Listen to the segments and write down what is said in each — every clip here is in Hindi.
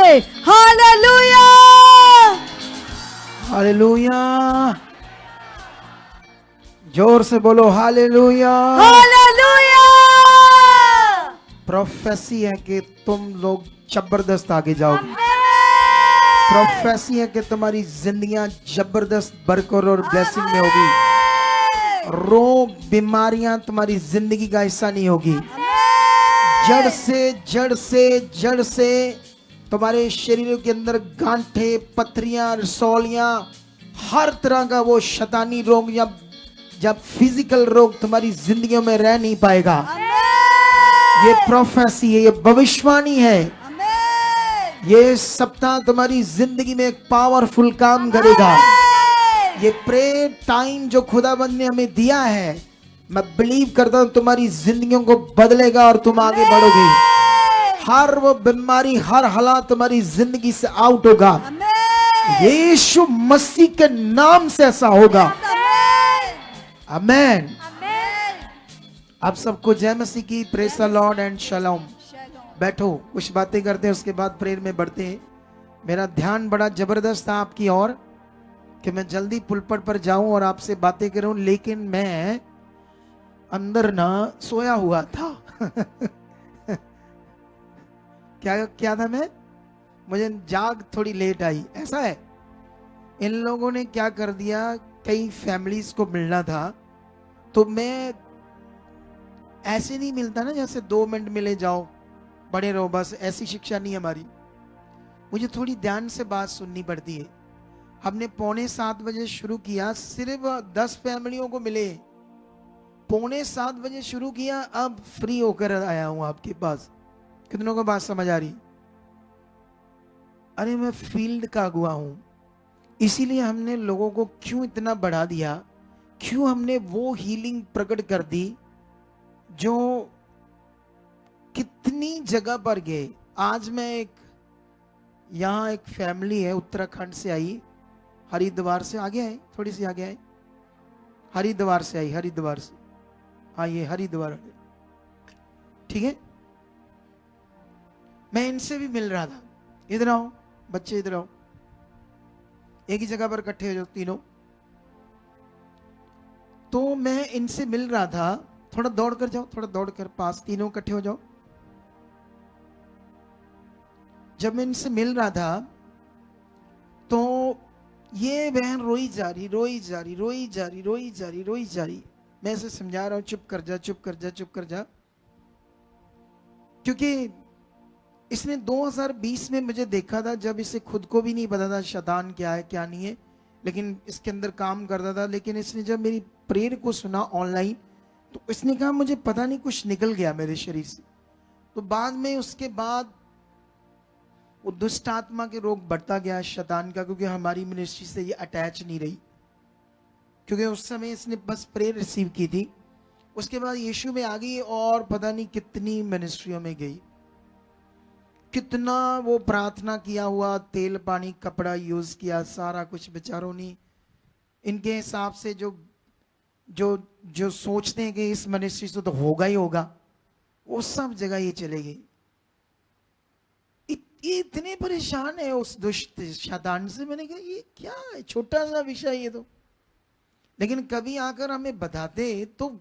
Hallelujah, hallelujah. जोर से बोलो हालेलुया। हालेलुया। प्रोफेसी है कि तुम लोग जबरदस्त आगे जाओगे। प्रोफेसी है कि तुम्हारी जिंदगियां जबरदस्त बरकरार और ब्लेसिंग में होगी। रोग बीमारियां तुम्हारी जिंदगी का हिस्सा नहीं होगी। जड़ से जड़ से जड़ से तुम्हारे शरीर के अंदर गांठे, पथरियां, रसौलियां, हर तरह का वो शैतानी रोग या जब फिजिकल रोग तुम्हारी जिंदगियों में रह नहीं पाएगा। ये प्रोफेसी है, ये भविष्यवाणी है। ये सप्ताह तुम्हारी जिंदगी में एक पावरफुल काम करेगा। ये प्रेयर टाइम जो खुदाबंद ने हमें दिया है, मैं बिलीव करता हूं तुम्हारी जिंदगियों को बदलेगा और तुम आगे बढ़ोगे। हर वो बीमारी, हर हालात तुम्हारी जिंदगी से आउट होगा। यीशु मसीह के नाम से ऐसा होगा। आमेन। आप सबको जय मसीह की। Praise the Lord and shalom. बैठो, कुछ बातें करते हैं, उसके बाद प्रेयर में बढ़ते हैं। मेरा ध्यान बड़ा जबरदस्त था आपकी ओर कि मैं जल्दी पुलपट पर जाऊं और आपसे बातें करूं, लेकिन मैं अंदर ना सोया हुआ था। क्या था मैं? मुझे जाग थोड़ी लेट आई, ऐसा है। इन लोगों ने क्या कर दिया, कई फैमिलीज को मिलना था, तो मैं ऐसे नहीं मिलता ना जैसे 2 मिनट मिले जाओ बड़े रहो, बस ऐसी शिक्षा नहीं हमारी। मुझे थोड़ी ध्यान से बात सुननी पड़ती है। हमने 6:45 बजे शुरू किया, सिर्फ 10 फैमिलियों को मिले। 6:45 बजे शुरू किया, अब फ्री होकर आया हूं आपके पास। कितनों को बात समझ आ रही? अरे मैं फील्ड का अगुआ हूं, इसीलिए हमने लोगों को क्यों इतना बढ़ा दिया, क्यों हमने वो हीलिंग प्रकट कर दी जो कितनी जगह पर गए। आज मैं यहाँ एक फैमिली है, उत्तराखंड से आई, हरिद्वार से आगे है, थोड़ी सी आगे है, हरिद्वार से आई, हरिद्वार से। हाँ ये हरिद्वार, ठीक है। मैं इनसे भी मिल रहा था। इधर आओ बच्चे, इधर आओ, एक ही जगह पर इकट्ठे हो जाओ तीनों। तो मैं इनसे मिल रहा था, थोड़ा दौड़ कर जाओ, थोड़ा दौड़ कर पास, तीनों इकट्ठे हो जाओ। जब मैं इनसे मिल रहा था तो ये बहन रोई जा रही, रोई जा रही, रोई जा रही, रोई जा रही, रोई जा रही। मैं इसे समझा रहा हूं, चुप कर जा, चुप कर जा, चुप कर जा। क्योंकि इसने 2020 में मुझे देखा था, जब इसे खुद को भी नहीं पता था शैतान क्या है क्या नहीं है, लेकिन इसके अंदर काम करता था। लेकिन इसने जब मेरी प्रेयर को सुना ऑनलाइन, तो इसने कहा मुझे पता नहीं कुछ निकल गया मेरे शरीर से। तो बाद में उसके बाद वो दुष्ट आत्मा के रोग बढ़ता गया शैतान का, क्योंकि हमारी मिनिस्ट्री से ये अटैच नहीं रही, क्योंकि उस समय इसने बस प्रेयर रिसीव की थी। उसके बाद यीशु में आ गई और पता नहीं कितनी मिनिस्ट्रियों में गई, कितना वो प्रार्थना किया हुआ, तेल पानी कपड़ा यूज किया, सारा कुछ बेचारों ने इनके हिसाब से जो जो जो सोचते हैं कि इस मिनिस्ट्री से तो होगा ही होगा, वो सब जगह ये चले गई। ये इतने परेशान है उस दुष्ट शैतान से। मैंने कहा ये क्या है, छोटा सा विषय ये तो, लेकिन कभी आकर हमें बताते तो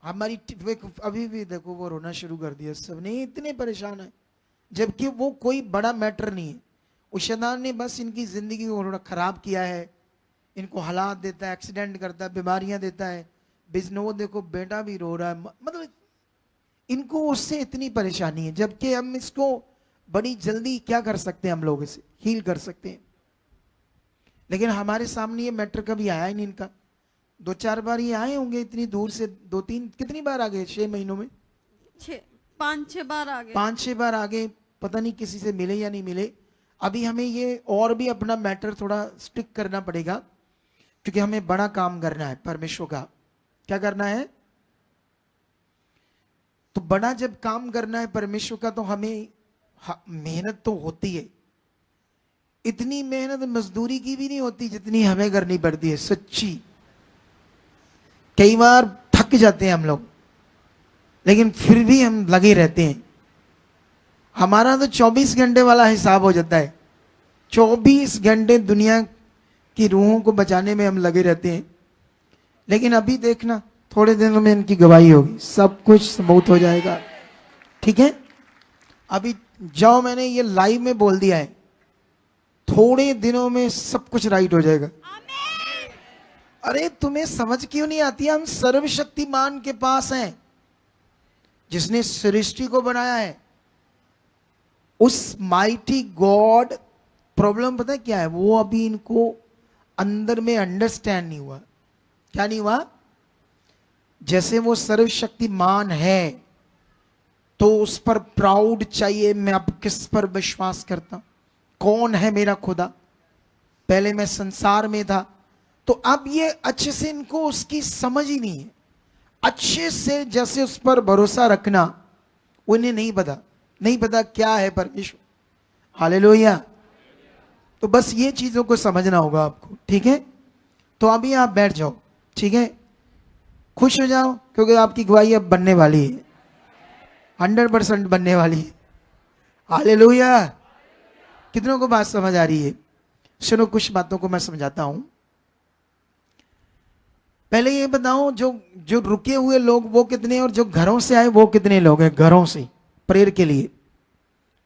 हमारी अभी भी देखो वो रोना शुरू कर दिया सब ने, इतने परेशान है, जबकि वो कोई बड़ा मैटर नहीं है। उस शैतान ने बस इनकी जिंदगी को थोड़ा खराब किया है, इनको हालात देता है, एक्सीडेंट करता है, बीमारियां देता है, बिजनेस। वो देखो बेटा भी रो रहा है, मतलब इनको उससे इतनी परेशानी है, जबकि हम इसको बड़ी जल्दी क्या कर सकते हैं, हम लोग इसे हील कर सकते हैं। लेकिन हमारे सामने ये मैटर कभी आया ही नहीं इनका। 2-4 बार ये आए होंगे इतनी दूर से, 2-3 कितनी बार आ गए 6 महीनों में? 5-6 बार आ गए, 5-6 बार आ गए, पता नहीं किसी से मिले या नहीं मिले। अभी हमें ये और भी अपना मैटर थोड़ा स्टिक करना पड़ेगा, क्योंकि हमें बड़ा काम करना है परमेश्वर का। क्या करना है? तो बड़ा जब काम करना है परमेश्वर का, तो हमें मेहनत तो होती है। इतनी मेहनत मजदूरी की भी नहीं होती जितनी हमें करनी पड़ती है, सच्ची। कई बार थक जाते हैं हम लोग, लेकिन फिर भी हम लगे रहते हैं। हमारा तो 24 घंटे वाला हिसाब हो जाता है। 24 घंटे दुनिया की रूहों को बचाने में हम लगे रहते हैं। लेकिन अभी देखना, थोड़े दिनों में इनकी गवाही होगी, सब कुछ स्मूथ हो जाएगा। ठीक है, अभी जाओ, मैंने ये लाइव में बोल दिया है, थोड़े दिनों में सब कुछ राइट हो जाएगा। अरे तुम्हें समझ क्यों नहीं आती? हम सर्वशक्तिमान के पास हैं, जिसने सृष्टि को बनाया है, उस माइटी गॉड। प्रॉब्लम पता है क्या है? वो अभी इनको अंदर में अंडरस्टैंड नहीं हुआ। क्या नहीं हुआ? जैसे वो सर्वशक्तिमान है तो उस पर प्राउड चाहिए, मैं अब किस पर विश्वास करता हूं, कौन है मेरा खुदा। पहले मैं संसार में था, तो अब ये अच्छे से इनको उसकी समझ ही नहीं है। अच्छे से जैसे उस पर भरोसा रखना, उन्हें नहीं पता क्या है परमेश्वर। हालेलुया। तो बस ये चीजों को समझना होगा आपको। ठीक है, तो अभी आप बैठ जाओ। ठीक है, खुश हो जाओ, क्योंकि आपकी गवाही अब बनने वाली है, 100% बनने वाली है। हालेलुया। कितनों को बात समझ आ रही है? सुनो, कुछ बातों को मैं समझाता हूं। पहले ये बताओ, जो रुके हुए लोग वो कितने, और जो घरों से आए वो कितने लोग हैं? घरों से प्रेयर के लिए,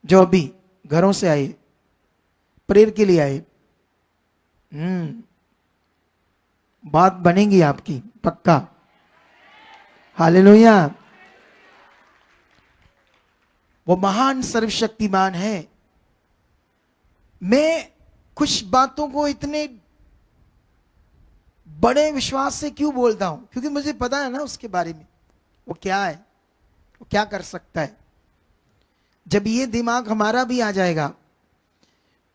जो अभी घरों से आए, प्रेयर के लिए आए। बात बनेगी आपकी, पक्का। हालेलुया। वो महान सर्वशक्तिमान है। मैं कुछ बातों को इतने बड़े विश्वास से क्यों बोलता हूं? क्योंकि मुझे पता है ना उसके बारे में, वो क्या है, वो क्या कर सकता है। जब ये दिमाग हमारा भी आ जाएगा,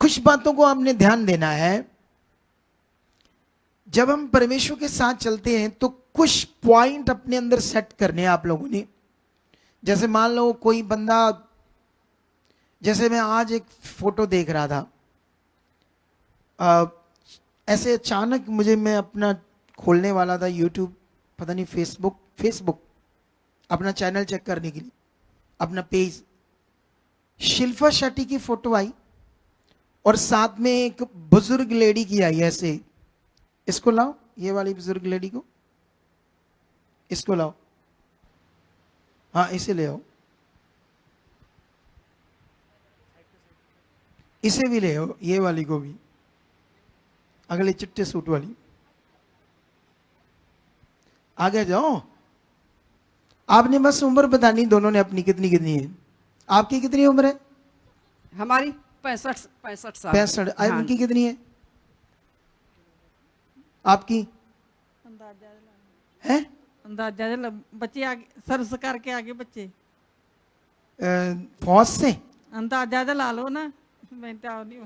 कुछ बातों को आपने ध्यान देना है। जब हम परमेश्वर के साथ चलते हैं तो कुछ पॉइंट अपने अंदर सेट करने हैं आप लोगों ने। जैसे मान लो कोई बंदा, जैसे मैं आज एक फोटो देख रहा था, ऐसे अचानक मैं अपना खोलने वाला था यूट्यूब, पता नहीं फेसबुक अपना चैनल चेक करने के लिए, अपना पेज, शिल्पा शेट्टी की फोटो आई और साथ में एक बुजुर्ग लेडी की आई। ऐसे इसको लाओ, ये वाली बुजुर्ग लेडी को, इसको लाओ, हाँ इसे ले आओ, इसे भी ले आओ, ये वाली को भी, अगले चिट्टे सूट वाली। आगे जाओ। आपने बस उम्र बतानी, दोनों ने अपनी कितनी कितनी है। आपकी कितनी उम्र है? हमारी 65 साल। 65। हाँ। उनकी कितनी है? आपकी है? अंदाजा बच्चे आगे सर्विस करके आगे बच्चे फौज से अंदाजा ला लो ना। मैं तो नहीं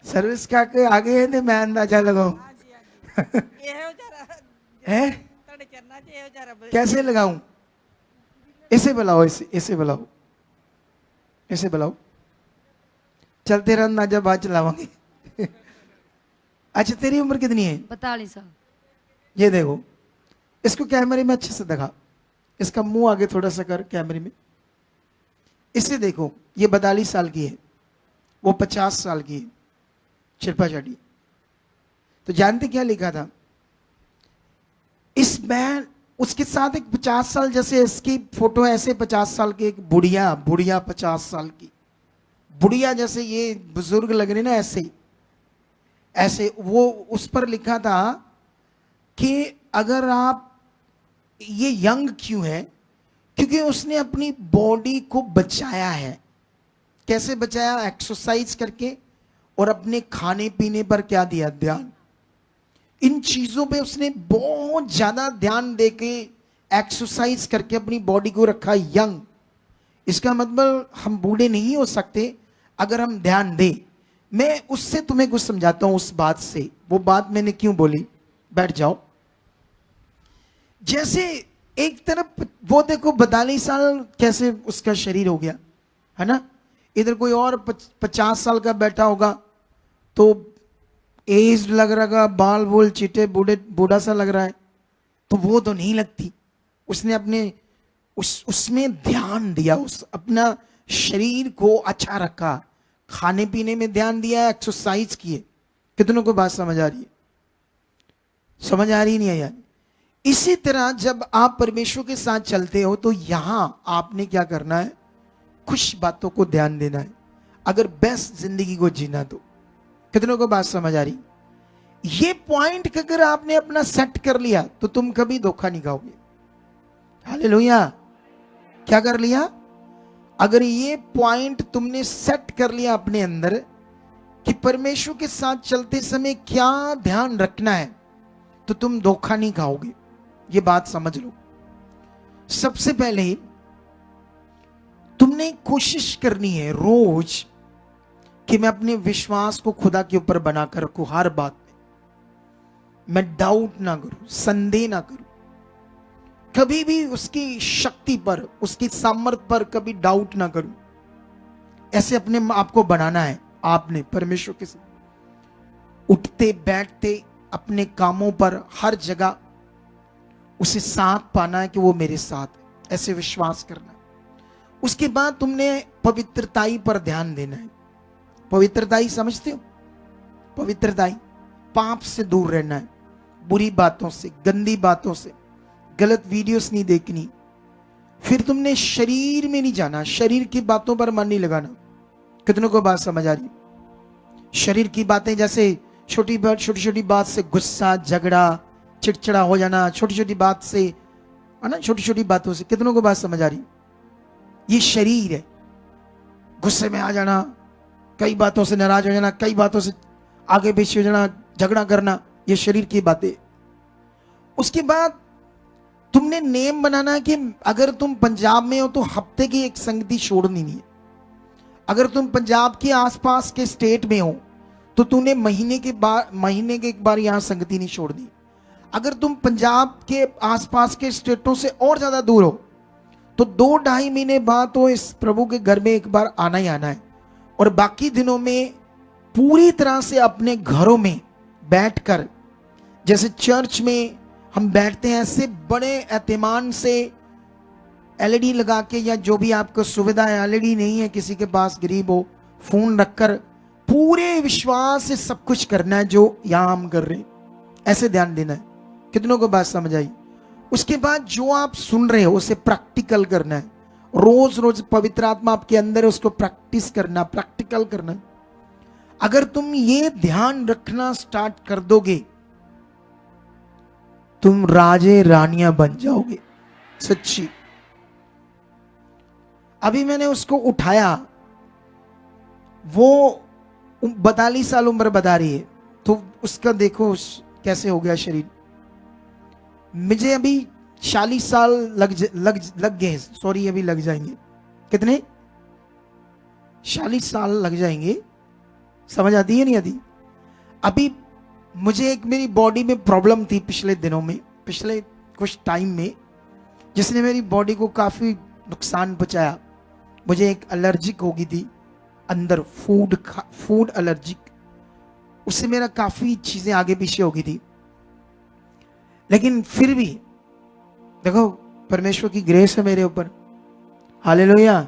सर्विस का के आगे है तो मैं अंदाजा लगाऊं। है कैसे लगाऊं? इसे बुलाओ, इसे बुलाओ, इसे बुलाओ, चलते रह अंदाजा बाद चलावांगे। अच्छा तेरी उम्र कितनी है? 42 साल। ये देखो, इसको कैमरे में अच्छे से दिखा, इसका मुंह आगे थोड़ा सा कर कैमरे में। इसे देखो, ये 42 साल की है, वो 50 साल की है, शिल्पा शेट्टी। तो जानते क्या लिखा था? इस मैन, उसके साथ एक 50 साल, जैसे इसकी फोटो है ऐसे 50 साल की एक बुढ़िया 50 साल की बुढ़िया, जैसे ये बुजुर्ग लग रहे ना, ऐसे वो उस पर लिखा था कि अगर आप, ये यंग क्यों है? क्योंकि उसने अपनी बॉडी को बचाया है। कैसे बचाया? एक्सरसाइज करके और अपने खाने पीने पर क्या दिया? ध्यान। इन चीजों पे उसने बहुत ज्यादा ध्यान देके एक्सरसाइज करके अपनी बॉडी को रखा यंग। इसका मतलब हम बूढ़े नहीं हो सकते अगर हम ध्यान दें। मैं उससे तुम्हें कुछ समझाता हूं, उस बात से। वो बात मैंने क्यों बोली, बैठ जाओ। जैसे एक तरफ वो देखो 42 साल कैसे उसका शरीर हो गया है ना, इधर कोई और 50 साल का बैठा होगा तो एज लग रहा, बाल बोल चिटे, बूढ़ा सा लग रहा है। तो वो तो नहीं लगती। उसने अपने उसमें ध्यान दिया, उस अपना शरीर को अच्छा रखा, खाने पीने में ध्यान दिया, एक्सरसाइज किए। कितनों को बात समझ आ रही है? समझ आ रही नहीं है यार? इसी तरह जब आप परमेश्वर के साथ चलते हो तो यहां आपने क्या करना है? खुश बातों को ध्यान देना है, अगर बेस्ट जिंदगी को जीना तो। कितनों को बात समझ आ रही? ये पॉइंट अगर आपने अपना सेट कर लिया तो तुम कभी धोखा नहीं खाओगे। हालेलुया। क्या कर लिया? अगर ये पॉइंट तुमने सेट कर लिया अपने अंदर कि परमेश्वर के साथ चलते समय क्या ध्यान रखना है, तो तुम धोखा नहीं खाओगे। ये बात समझ लो। सबसे पहले तुमने कोशिश करनी है रोज कि मैं अपने विश्वास को खुदा के ऊपर बनाकर रखूं। हर बात में मैं डाउट ना करूं, संदेह ना करूं, कभी भी उसकी शक्ति पर, उसकी सामर्थ पर कभी डाउट ना करूं। ऐसे अपने आप को बनाना है आपने परमेश्वर के साथ। उठते बैठते अपने कामों पर हर जगह उसे साथ पाना है कि वो मेरे साथ है, ऐसे विश्वास करना। उसके बाद तुमने पवित्रताई पर ध्यान देना है। पवित्रताई समझते हो? पवित्रताई, पाप से दूर रहना है, बुरी बातों से, गंदी बातों से, गलत वीडियोस नहीं देखनी। फिर तुमने शरीर में नहीं जाना, शरीर की बातों पर मन नहीं लगाना। कितनों को बात समझ आ रही? शरीर की बातें, जैसे छोटी छोटी बात से गुस्सा, झगड़ा, चिड़चिड़ा हो जाना, छोटी छोटी बात से, है ना, छोटी छोटी बातों से। कितनों को बात समझ आ रही? ये शरीर है। गुस्से में आ जाना, कई बातों से नाराज हो जाना, कई बातों से आगे पीछे हो जाना, झगड़ा करना, ये शरीर की बातें। उसके बाद तुमने नेम बनाना है कि अगर तुम पंजाब में हो तो हफ्ते की एक संगति छोड़नी नहीं है। अगर तुम पंजाब के आसपास के स्टेट में हो तो तूने महीने के एक बार यहां संगति नहीं छोड़नी। अगर तुम पंजाब के आसपास के स्टेटों से और ज्यादा दूर हो तो 2-2.5 महीने बाद तो इस प्रभु के घर में एक बार आना ही आना है। और बाकी दिनों में पूरी तरह से अपने घरों में बैठकर, जैसे चर्च में हम बैठते हैं, ऐसे बड़े एहतिमाम से एलईडी लगा के, या जो भी आपको सुविधा है, एलईडी नहीं है किसी के पास, गरीब हो, फोन रखकर पूरे विश्वास से सब कुछ करना है जो यहां हम कर रहे हैं। ऐसे ध्यान देना है। कितनों को बात समझ आई? उसके बाद जो आप सुन रहे हो उसे प्रैक्टिकल करना है। रोज रोज पवित्र आत्मा आपके अंदर है, उसको प्रैक्टिस करना, प्रैक्टिकल करना। अगर तुम ये ध्यान रखना स्टार्ट कर दोगे तुम राजे रानियां बन जाओगे, सच्ची। अभी मैंने उसको उठाया, वो 42 साल उम्र बता रही है, तो उसका देखो कैसे हो गया शरीर। मुझे अभी 40 साल लग गए, सॉरी अभी लग जाएंगे। कितने? 40 साल लग जाएंगे। समझ आती है नहीं आती? अभी मुझे एक मेरी बॉडी में प्रॉब्लम थी पिछले दिनों में, पिछले कुछ टाइम में, जिसने मेरी बॉडी को काफी नुकसान पहुंचाया। मुझे एक एलर्जिक हो गई थी अंदर, फूड एलर्जिक। उससे मेरा काफी चीजें आगे पीछे हो गई थी। लेकिन फिर भी देखो परमेश्वर की ग्रेस है मेरे ऊपर। हालेलुया।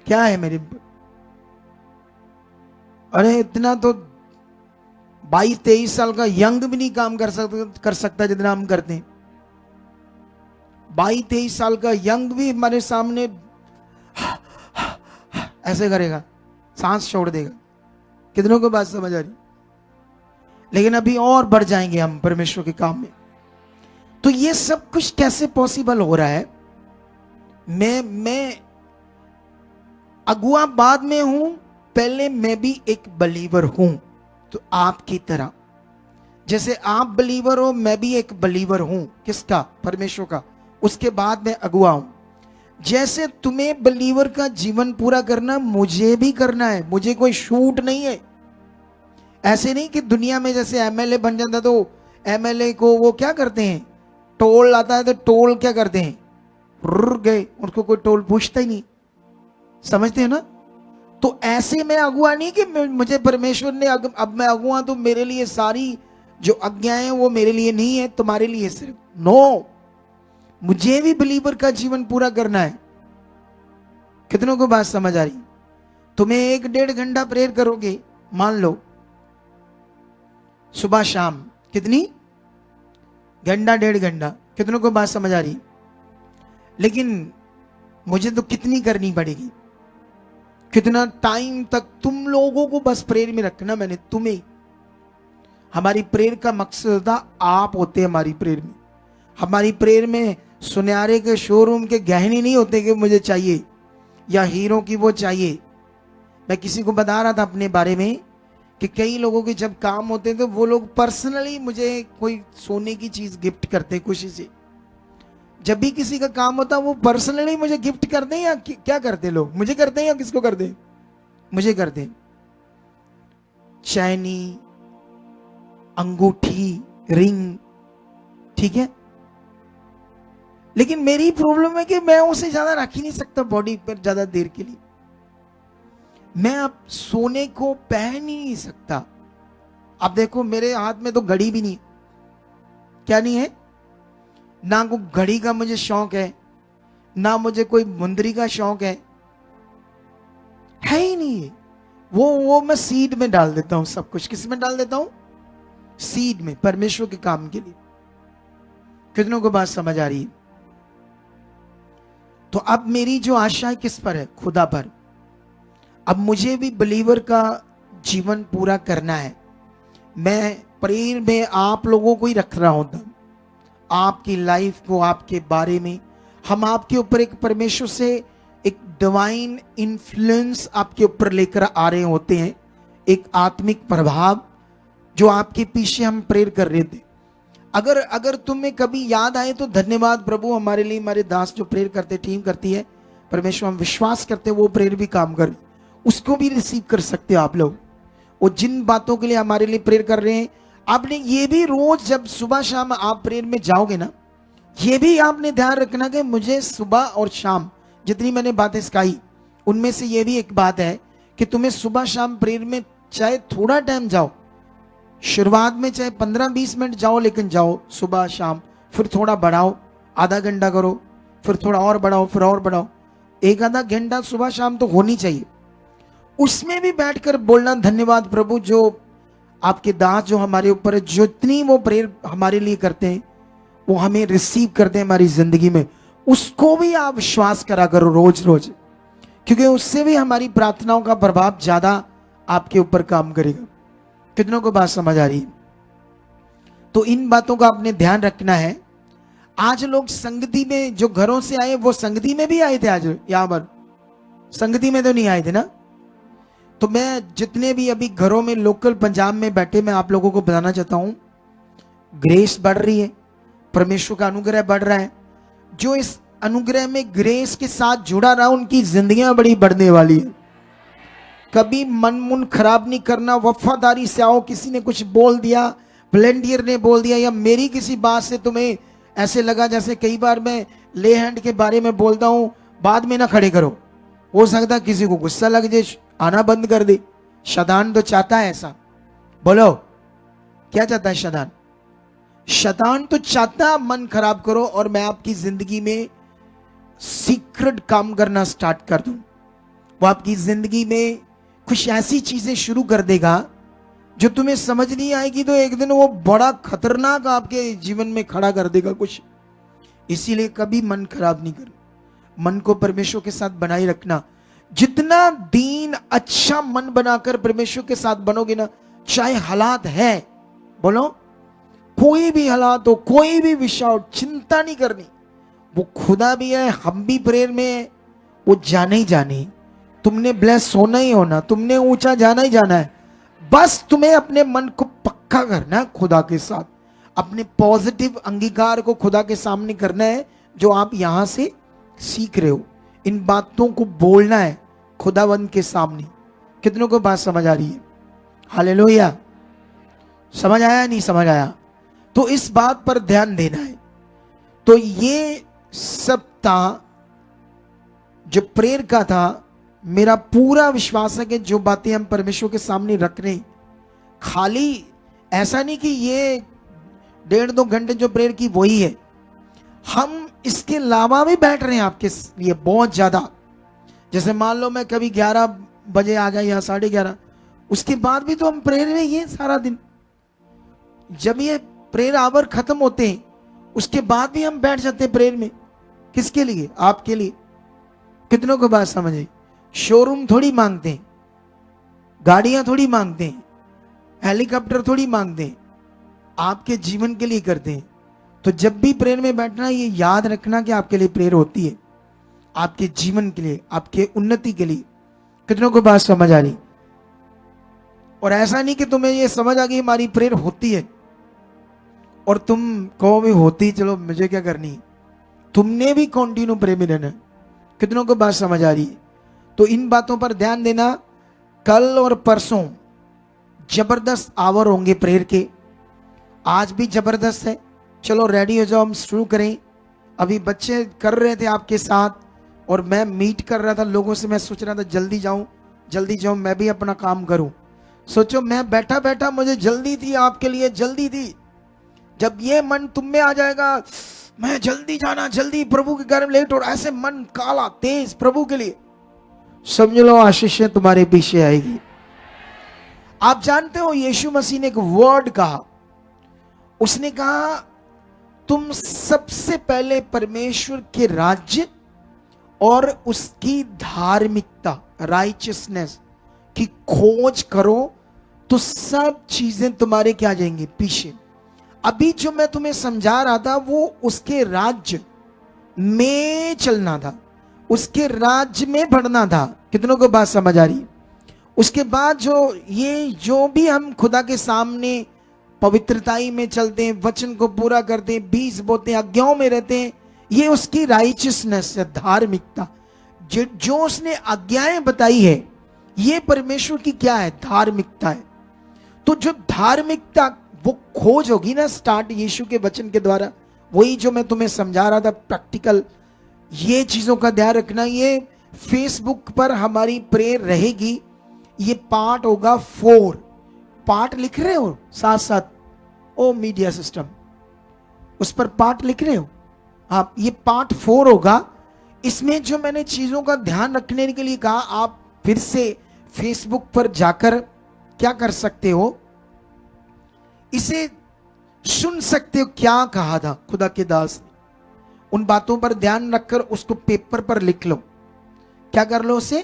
क्या है मेरे ऊपर? अरे इतना तो 22-23 साल का यंग भी नहीं काम कर सकता जितना हम करते हैं। 22-23 साल का यंग भी हमारे सामने ऐसे करेगा, सांस छोड़ देगा। कितनों को बात समझ आ रही? लेकिन अभी और बढ़ जाएंगे हम परमेश्वर के काम में। तो ये सब कुछ कैसे पॉसिबल हो रहा है? मैं अगुआ बाद में हूं, पहले मैं भी एक बलीवर हूं। तो आपकी तरह जैसे आप बलीवर हो, मैं भी एक बलीवर हूं। किसका? परमेश्वर का। उसके बाद मैं अगुआ हूं। जैसे तुम्हें बलीवर का जीवन पूरा करना, मुझे भी करना है। मुझे कोई छूट नहीं है। ऐसे नहीं कि दुनिया में जैसे एमएलए बन जाता तो एमएलए को वो क्या करते हैं, टोल आता है तो टोल क्या करते हैं, रुक गए, उनको कोई टोल पूछता ही नहीं। समझते हैं ना? तो ऐसे में अगुआ नहीं कि मुझे परमेश्वर ने अब मैं अगुआ तो मेरे लिए सारी जो आज्ञाएं वो मेरे लिए नहीं है, तुम्हारे लिए सिर्फ। नो, मुझे भी बिलीवर का जीवन पूरा करना है। कितनों को बात समझ आ रही? तुम्हें 1-1.5 घंटा प्रेयर करोगे, मान लो सुबह शाम, कितनी? घंटा 1.5 घंटा। कितनों को बात समझ आ रही? लेकिन मुझे तो कितनी करनी पड़ेगी? कितना टाइम तक तुम लोगों को बस प्रेयर में रखना मैंने तुम्हें। हमारी प्रेयर का मकसद होता आप होते हैं। हमारी प्रेयर में, हमारी प्रेयर में सुनहरे के शोरूम के गहने नहीं होते कि मुझे चाहिए, या हीरो की वो चाहिए। मैं किसी को बता रहा था अपने बारे में कि कई लोगों के जब काम होते तो वो लोग पर्सनली मुझे कोई सोने की चीज गिफ्ट करते खुशी से। जब भी किसी का काम होता वो पर्सनली मुझे गिफ्ट करते हैं, या क्या करते लोग? मुझे करते हैं या किसको करते हैं? मुझे करते हैं। चैनी, अंगूठी, रिंग, ठीक है। लेकिन मेरी प्रॉब्लम है कि मैं उसे ज्यादा रख ही नहीं सकता बॉडी पर ज्यादा देर के लिए। मैं अब सोने को पहन ही नहीं सकता। अब देखो मेरे हाथ में तो घड़ी भी नहीं, क्या नहीं है? ना को घड़ी का मुझे शौक है, ना मुझे कोई मुंदरी का शौक है ही नहीं है। वो मैं सीड में डाल देता हूं सब कुछ। किस में डाल देता हूं? सीड में, परमेश्वर के काम के लिए। कितनों को बात समझ आ रही है? तो अब मेरी जो आशा है किस पर है? खुदा पर। अब मुझे भी बिलीवर का जीवन पूरा करना है। मैं प्रेयर में आप लोगों को ही रख रहा हूं, आपकी लाइफ को, आपके बारे में। हम आपके ऊपर एक परमेश्वर से एक डिवाइन इन्फ्लुएंस आपके ऊपर लेकर आ रहे होते हैं, एक आत्मिक प्रभाव जो आपके पीछे हम प्रेयर कर रहे थे। अगर तुम्हें कभी याद आए तो धन्यवाद प्रभु, हमारे लिए हमारे दास जो प्रेयर करते, टीम करती है, परमेश्वर हम विश्वास करते हैं वो प्रेयर भी काम कर, उसको भी रिसीव कर सकते हो आप लोग। वो जिन बातों के लिए हमारे लिए प्रेयर कर रहे हैं, आपने ये भी रोज जब सुबह शाम आप प्रेयर में जाओगे ना, ये भी आपने ध्यान रखना कि मुझे सुबह और शाम जितनी मैंने बातें सिखाई उनमें से ये भी एक बात है कि तुम्हें सुबह शाम प्रेयर में चाहे थोड़ा टाइम जाओ, शुरुआत में चाहे 15-20 मिनट जाओ, लेकिन जाओ सुबह शाम। फिर थोड़ा बढ़ाओ, आधा घंटा करो, फिर थोड़ा और बढ़ाओ, फिर और बढ़ाओ। 1-आधा घंटा सुबह शाम तो होनी चाहिए। उसमें भी बैठकर बोलना धन्यवाद प्रभु, जो आपके दास जो हमारे ऊपर है, जितनी वो प्रेयर हमारे लिए करते हैं, वो हमें रिसीव करते हैं हमारी जिंदगी में, उसको भी आप विश्वास करा करो रोज रोज, क्योंकि उससे भी हमारी प्रार्थनाओं का प्रभाव ज्यादा आपके ऊपर काम करेगा। कितनों को बात समझ आ रही है? तो इन बातों का आपने ध्यान रखना है। आज लोग संगति में जो घरों से आए, वो संगति में भी आए थे। आज यहां पर संगति में तो नहीं आए थे ना। तो मैं जितने भी अभी घरों में लोकल पंजाब में बैठे, मैं आप लोगों को बताना चाहता हूं, ग्रेस बढ़ रही है, परमेश्वर का अनुग्रह बढ़ रहा है। जो इस अनुग्रह में ग्रेस के साथ जुड़ा रहा, उनकी जिंदगियां बड़ी बढ़ने वाली है। कभी मन खराब नहीं करना, वफादारी से आओ। किसी ने कुछ बोल दिया, वॉलंटियर ने बोल दिया, या मेरी किसी बात से तुम्हें ऐसे लगा, जैसे कई बार मैं ले हैंड के बारे में बोलता हूं, बाद में ना खड़े करो। हो सकता है किसी को गुस्सा लग जाए, आना बंद कर दे। शैतान तो चाहता है ऐसा। बोलो क्या चाहता है शैतान? शैतान तो चाहता मन खराब करो और मैं आपकी जिंदगी में सीक्रेट काम करना स्टार्ट कर दूं। वो आपकी जिंदगी में कुछ ऐसी चीजें शुरू कर देगा जो तुम्हें समझ नहीं आएगी, तो एक दिन वो बड़ा खतरनाक आपके जीवन में खड़ा कर देगा कुछ। इसीलिए कभी मन खराब नहीं कर, मन को परमेश्वर के साथ बनाए रखना। जितना दिन अच्छा मन बनाकर परमेश्वर के साथ बनोगे ना, चाहे हालात है, बोलो कोई भी हालात हो, कोई भी विषय हो, चिंता नहीं करनी। वो खुदा भी है, हम भी प्रेयर में है, वो जाने ही जाने। तुमने ब्लेस होना ही होना, तुमने ऊंचा जाना ही जाना है। बस तुम्हें अपने मन को पक्का करना है खुदा के साथ, अपने पॉजिटिव अंगीकार को खुदा के सामने करना है जो आप यहां से सीख रहे हो। इन बातों को बोलना है खुदावंद के सामने। कितनों को बात समझ आ रही है? हालेलुया। समझ आया नहीं समझ आया? तो इस बात पर ध्यान देना है। तो ये सप्ताह जो प्रेयर का था, मेरा पूरा विश्वास है कि जो बातें हम परमेश्वर के सामने रख रहे हैं, खाली ऐसा नहीं कि ये 1.5-2 घंटे जो प्रेयर की वही है। हम इसके अलावा भी बैठ रहे हैं आपके लिए बहुत ज्यादा। जैसे मान लो मैं कभी 11 बजे आ गया या 11:30, उसके बाद भी तो हम प्रेयर में ही हैं सारा दिन। जब ये प्रेयर आवर खत्म होते हैं उसके बाद भी हम बैठ जाते हैं प्रेयर में। किसके लिए? आपके लिए। कितनों को बात समझ आई? शोरूम थोड़ी मांगते हैं, गाड़ियां थोड़ी मांगते हैं, हेलीकॉप्टर थोड़ी मांगते हैं, आपके जीवन के लिए करते हैं। तो जब भी प्रेयर में बैठना, ये याद रखना कि आपके लिए प्रेयर होती है, आपके जीवन के लिए, आपके उन्नति के लिए। कितनों को बात समझ आ रही? और ऐसा नहीं कि तुम्हें ये समझ आ गई हमारी प्रेयर होती है और तुम कहो भी होती, चलो मुझे क्या करनी है। तुमने भी कंटिन्यू प्रेयर में रहना। कितनों को बात समझ आ रही है? तो इन बातों पर ध्यान देना। कल और परसों जबरदस्त आवर होंगे प्रेयर के। आज भी जबरदस्त है। चलो रेडी हो जाओ, हम शुरू करें। अभी बच्चे कर रहे थे आपके साथ और मैं मीट कर रहा था लोगों से। मैं सोच रहा था जल्दी जाऊं, मैं भी अपना काम करूं। सोचो मैं बैठा बैठा मुझे जल्दी थी, आपके लिए जल्दी थी। जब ये मन तुम में आ जाएगा, मैं जल्दी जाना, जल्दी प्रभु के घर में लेट, और ऐसे मन काला तेज प्रभु के लिए, समझ लो आशीष तुम्हारे पीछे आएगी। आप जानते हो यीशु मसीह ने एक वर्ड कहा। उसने कहा तुम सबसे पहले परमेश्वर के राज्य और उसकी धार्मिकता, राइचियसनेस की खोज करो तो सब चीजें तुम्हारे क्या आ जाएंगी? पीछे। अभी जो मैं तुम्हें समझा रहा था वो उसके राज्य में चलना था, उसके राज्य में बढ़ना था। कितनों को बात समझ आ रही? उसके बाद जो भी हम खुदा के सामने पवित्रताई में चलते हैं, वचन को पूरा करते हैं, बीज बोते हैं, आज्ञाओं में रहते हैं, ये उसकी राइचियसनेस है, धार्मिकता। जो उसने आज्ञाएं बताई है, ये परमेश्वर की क्या है? धार्मिकता है। तो जो धार्मिकता वो खोज होगी ना, स्टार्ट यीशु के वचन के द्वारा, वही जो मैं तुम्हें समझा रहा था प्रैक्टिकल। ये चीजों का ध्यान रखना। ये फेसबुक पर हमारी प्रेयर रहेगी। ये पार्ट होगा 4। पार्ट लिख रहे हो साथ साथ? ओ मीडिया सिस्टम, उस पर पार्ट लिख रहे हो आप? ये पार्ट 4 होगा। इसमें जो मैंने चीजों का ध्यान रखने के लिए कहा, आप फिर से फेसबुक पर जाकर क्या कर सकते हो, इसे सुन सकते हो। क्या कहा था खुदा के दास ने, उन बातों पर ध्यान रखकर उसको पेपर पर लिख लो। क्या कर लो? उसे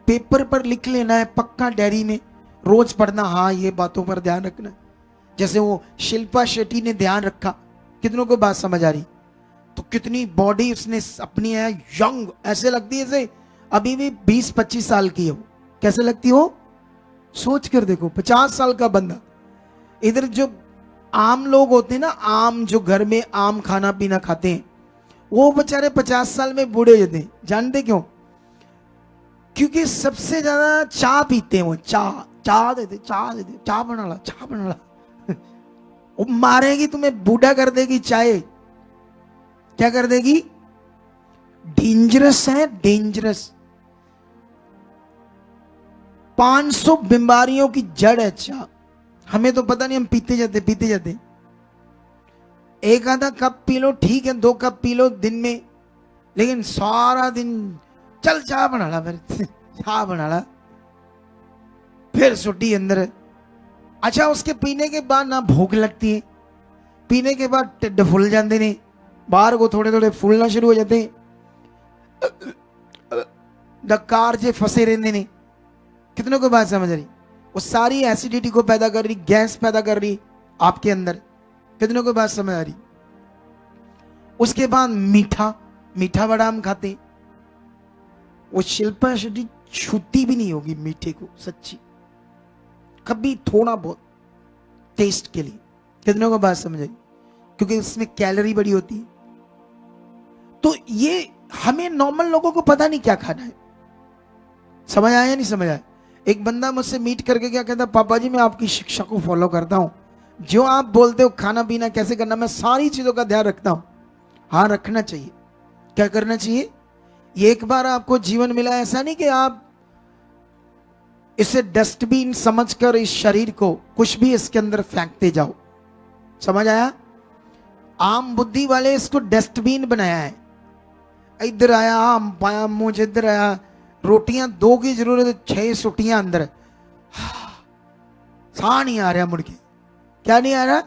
पेपर पर लिख लेना है, पक्का डायरी में रोज पढ़ना। हाँ, ये बातों पर ध्यान रखना। जैसे वो शिल्पा शेट्टी ने ध्यान रखा। कितनों को बात समझ आ रही? तो कितनी बॉडी उसने अपनी है, यंग, ऐसे लगती है जैसे अभी भी 20-25 साल की हो। कैसे लगती हो? सोच कर देखो, 50 साल का बंदा। इधर जो आम लोग होते हैं ना, आम जो घर में आम खाना पीना खाते हैं, वो बेचारे 50 साल में बूढ़े हो जाते हैं। जानते क्यों? क्योंकि सबसे ज्यादा चाय पीते हैं वो। चाय देते, चाय बना ला वो मारेगी तुम्हें, बूढ़ा कर देगी चाय। क्या कर देगी? डेंजरस है, डेंजरस। 500 बीमारियों की जड़ है चाय। हमें तो पता नहीं, हम पीते जाते। एक आधा कप पी लो ठीक है, 2 कप पी लो दिन में, लेकिन सारा दिन चल चाय बना ला, चाय बना ला, फिर सुटी अंदर। अच्छा, उसके पीने के बाद ना भूख लगती है, पीने के बाद टिड्ड फुल जाते ने, बाहर को थोड़े थोड़े फूलना शुरू हो जाते हैं, डकार जे फंसे रहते ने। कितनों को बात समझ रही? वो सारी एसिडिटी को पैदा कर रही, गैस पैदा कर रही आपके अंदर। कितनों को बात समझ आ रही? उसके बाद मीठा बड़ा हम खाते। वो शिल्पा शेट्टी छूती भी नहीं होगी मीठे को, सच्ची, कभी थोड़ा बहुत टेस्ट के लिए। कितनों को बात समझ आई? क्योंकि इसमें कैलोरी बड़ी होती है। तो ये हमें नॉर्मल लोगों को पता नहीं क्या खाना है। समझ आया या नहीं समझ आया? एक बंदा मुझसे मीट करके क्या कहता, पापा जी मैं आपकी शिक्षा को फॉलो करता हूं, जो आप बोलते हो खाना पीना कैसे करना, मैं सारी चीजों का ध्यान रखता हूं। हाँ, रखना चाहिए। क्या करना चाहिए? ये एक बार आपको जीवन मिला, ऐसा नहीं कि आप इसे डस्टबिन समझकर इस शरीर को कुछ भी इसके अंदर फेंकते जाओ। समझ आया? आम बुद्धि वाले इसको डस्टबिन बनाया है। इधर आया आम पाया, मुझे इधर आया, रोटियां 2 की जरूरत, 6 सुटियां अंदर, साह नहीं आ रहा मुड़ के। क्या नहीं आ रहा?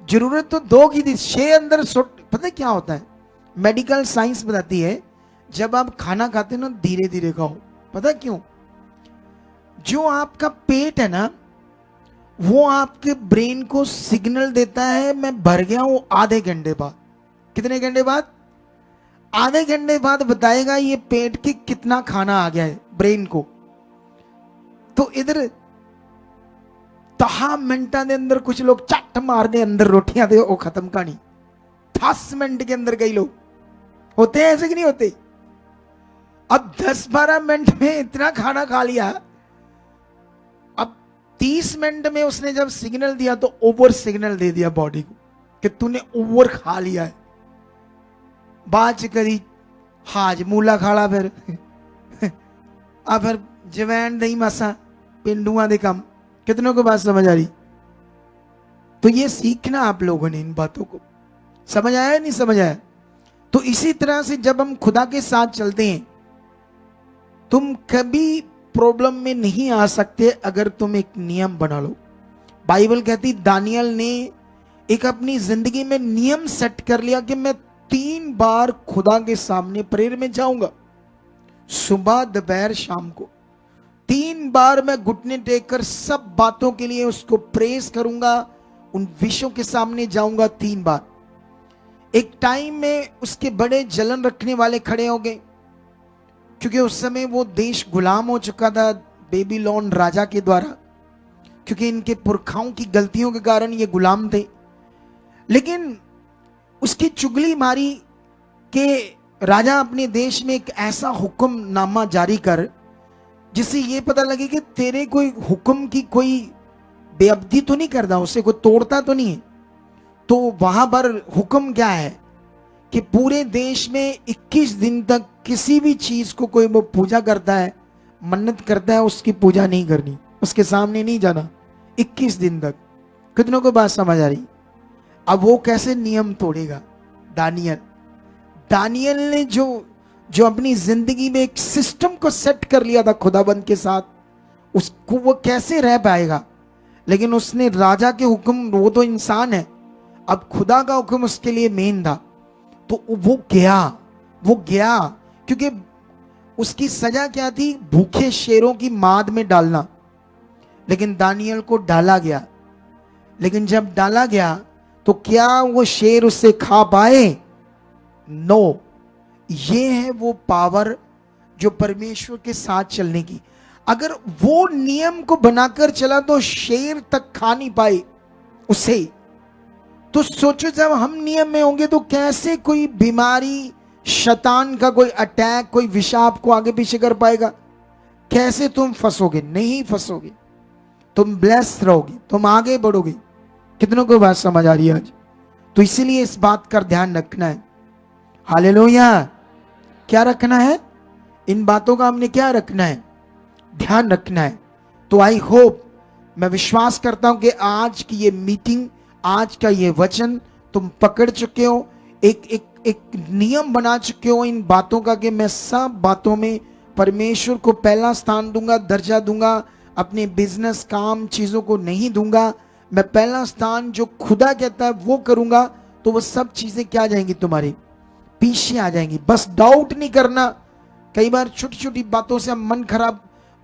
जरूरत तो 2 की थी, 6 अंदर सुट। पता क्या होता है, मेडिकल साइंस बताती है जब आप खाना खाते हो ना धीरे धीरे खाओ। पता क्यों? जो आपका पेट है ना वो आपके ब्रेन को सिग्नल देता है मैं भर गया हूं आधे घंटे बाद। कितने घंटे बाद? आधे घंटे बाद बताएगा ये पेट के कितना खाना आ गया है ब्रेन को। तो इधर 10 मिनटा के अंदर कुछ लोग चट मारने अंदर रोटियां दे, वो खत्म कहानी। 10 मिनट के अंदर कई लोग होते हैं ऐसे कि नहीं होते? अब 10-12 मिनट में इतना खाना खा लिया। अब 30 मिनट में उसने जब सिग्नल दिया तो ओवर सिग्नल दे दिया बॉडी को कि तूने ओवर खा लिया है। बाज करी हाज मूला खाला, फिर फिर जवैन दही मासा पिंडुआ दे कम। कितनों को बात समझ आ रही? तो ये सीखना आप लोगों ने इन बातों को। समझ आया या नहीं समझ आया? तो इसी तरह से जब हम खुदा के साथ चलते हैं, तुम कभी प्रॉब्लम में नहीं आ सकते अगर तुम एक नियम बना लो। बाइबल कहती दानियल ने एक अपनी जिंदगी में नियम सेट कर लिया कि मैं 3 बार खुदा के सामने प्रेयर में जाऊंगा, सुबह दोपहर शाम को। 3 बार मैं घुटने टेक कर सब बातों के लिए उसको प्रेस करूंगा, उन विषयों के सामने जाऊंगा 3 बार। एक टाइम में उसके बड़े जलन रखने वाले खड़े हो गए, क्योंकि उस समय वो देश गुलाम हो चुका था बेबीलोन राजा के द्वारा, क्योंकि इनके पुरखाओं की गलतियों के कारण ये गुलाम थे। लेकिन उसकी चुगली मारी कि राजा अपने देश में एक ऐसा हुक्मनामा जारी कर जिससे ये पता लगे कि तेरे कोई हुक्म की कोई बेअब्दी तो नहीं करता, उसे कोई तोड़ता तो नहीं है। तो वहां पर हुक्म क्या है कि पूरे देश में 21 दिन तक किसी भी चीज को कोई वो पूजा करता है, मन्नत करता है, उसकी पूजा नहीं करनी, उसके सामने नहीं जाना 21 दिन तक। कितनों को बात समझ आ रही? अब वो कैसे नियम तोड़ेगा? दानियल ने जो अपनी जिंदगी में एक सिस्टम को सेट कर लिया था खुदाबंद के साथ, उसको वो कैसे रह पाएगा? लेकिन उसने राजा के हुक्म, वो तो इंसान है, अब खुदा का हुक्म उसके लिए मेन था। तो वो गया क्योंकि उसकी सजा क्या थी? भूखे शेरों की माद में डालना। लेकिन दानियल को डाला गया। लेकिन जब डाला गया तो क्या वो शेर उससे खा पाए? नो। ये है वो पावर जो परमेश्वर के साथ चलने की। अगर वो नियम को बनाकर चला तो शेर तक खा नहीं पाए उसे। तो सोचो जब हम नियम में होंगे तो कैसे कोई बीमारी, शैतान का कोई अटैक, कोई विषाप को आगे पीछे कर पाएगा? कैसे तुम फंसोगे? नहीं फंसोगे, तुम ब्लेस रहोगे, तुम आगे बढ़ोगे। कितनों को बात समझ आ रही है आज? तो इसीलिए इस बात का ध्यान रखना है। हालेलुया। क्या रखना है? इन बातों का हमने क्या रखना है? ध्यान रखना है। तो आई होप, मैं विश्वास करता हूं कि आज की ये मीटिंग, आज का ये वचन तुम पकड़ चुके हो, एक नियम बना चुके हो इन बातों का कि मैं सब बातों में परमेश्वर को पहला स्थान दूंगा, दर्जा दूंगा। अपने बिजनेस, काम, चीजों को नहीं दूंगा। मैं पहला स्थान जो खुदा कहता है वो करूंगा। तो वो सब चीजें क्या आ जाएंगी? तुम्हारी पीछे आ जाएंगी। बस डाउट नहीं करना। कई बार छोटी छोटी बातों से हम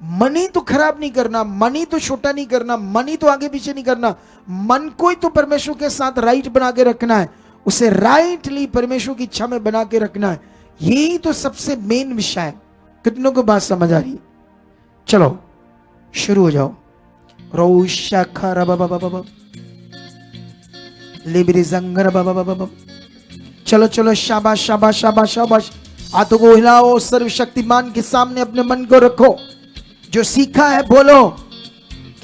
मनी तो खराब नहीं करना, मनी तो छोटा नहीं करना, मनी तो आगे पीछे नहीं करना। मन को ही तो परमेश्वर के साथ राइट बना के रखना है, उसे राइटली परमेश्वर की इच्छा में बना के रखना है। यही तो सबसे मेन विषय है। कितनों को बात समझ आ रही है? चलो शुरू हो जाओ। चलो चलो, शाबाश शाबाश शाबाश शाबाश। हाथों को हिलाओ, सर्वशक्तिमान के सामने अपने मन को रखो। जो सीखा है बोलो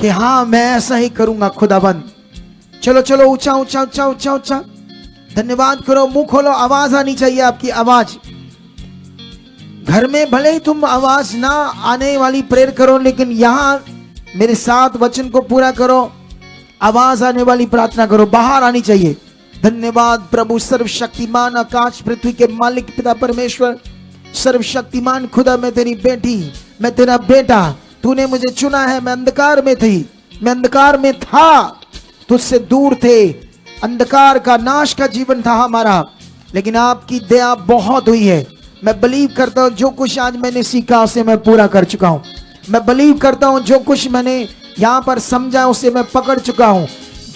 कि हाँ मैं ऐसा ही करूंगा खुदाबंद। चलो चलो, ऊंचा ऊंचा ऊंचा ऊंचा ऊंचा धन्यवाद करो। मुंह खोलो, आवाज आनी चाहिए आपकी, आवाज। घर में भले ही तुम आवाज ना आने वाली प्रेयर करो, लेकिन यहां मेरे साथ वचन को पूरा करो, आवाज आने वाली प्रार्थना करो, बाहर आनी चाहिए। धन्यवाद प्रभु सर्वशक्तिमान आकाश पृथ्वी के मालिक पिता परमेश्वर, सर्वशक्तिमान खुदा, मैं तेरी बेटी, मैं तेरा बेटा, तूने मुझे चुना है। मैं अंधकार में थी, मैं अंधकार में था, तुझसे दूर थे, अंधकार का नाश का जीवन था हमारा, लेकिन आपकी दया बहुत हुई है। मैं बिलीव करता हूं जो कुछ आज मैंने सीखा उसे मैं पूरा कर चुका हूं। मैं बिलीव करता हूं जो कुछ मैंने यहां पर समझा उसे मैं पकड़ चुका हूं।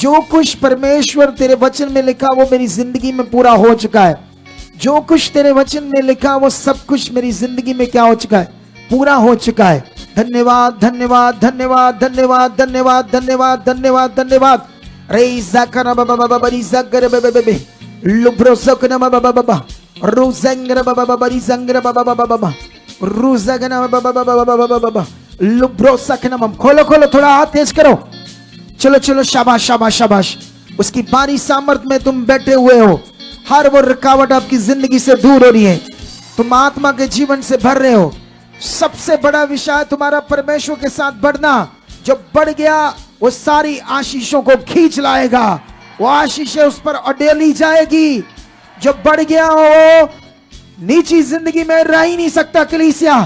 जो कुछ परमेश्वर तेरे वचन में लिखा वो मेरी जिंदगी में पूरा हो चुका है। जो कुछ तेरे वचन में लिखा वो सब कुछ मेरी जिंदगी में क्या हो चुका है, पूरा हो चुका है। धन्यवाद धन्यवाद धन्यवाद धन्यवाद धन्यवाद धन्यवाद धन्यवाद धन्यवाद। रे ज़करा बाबा बाबा बरी ज़कर बाबा बाबा लुब्रो ज़कना बाबा बाबा रुज़ंगर बाबा बाबा बरी ज़ंगर बाबा बाबा बाबा रुज़गना बाबा बाबा बाबा बाबा लुब्रो ज़कना। खोलो खोलो, थोड़ा हाथ तेज करो। चलो चलो, शाबाश शाबाश शाबाश। उसकी बारी सामर्थ में तुम बैठे हुए हो। हर वो रुकावट आपकी जिंदगी से दूर हो रही है। तुम आत्मा के जीवन से भर रहे हो। सबसे बड़ा विषय तुम्हारा परमेश्वर के साथ बढ़ना। जो बढ़ गया वो सारी आशीषों को खींच लाएगा। वो आशीषें उस पर अडेली जाएगी। जो बढ़ गया वो नीची जिंदगी में रह ही नहीं सकता। कलीसिया,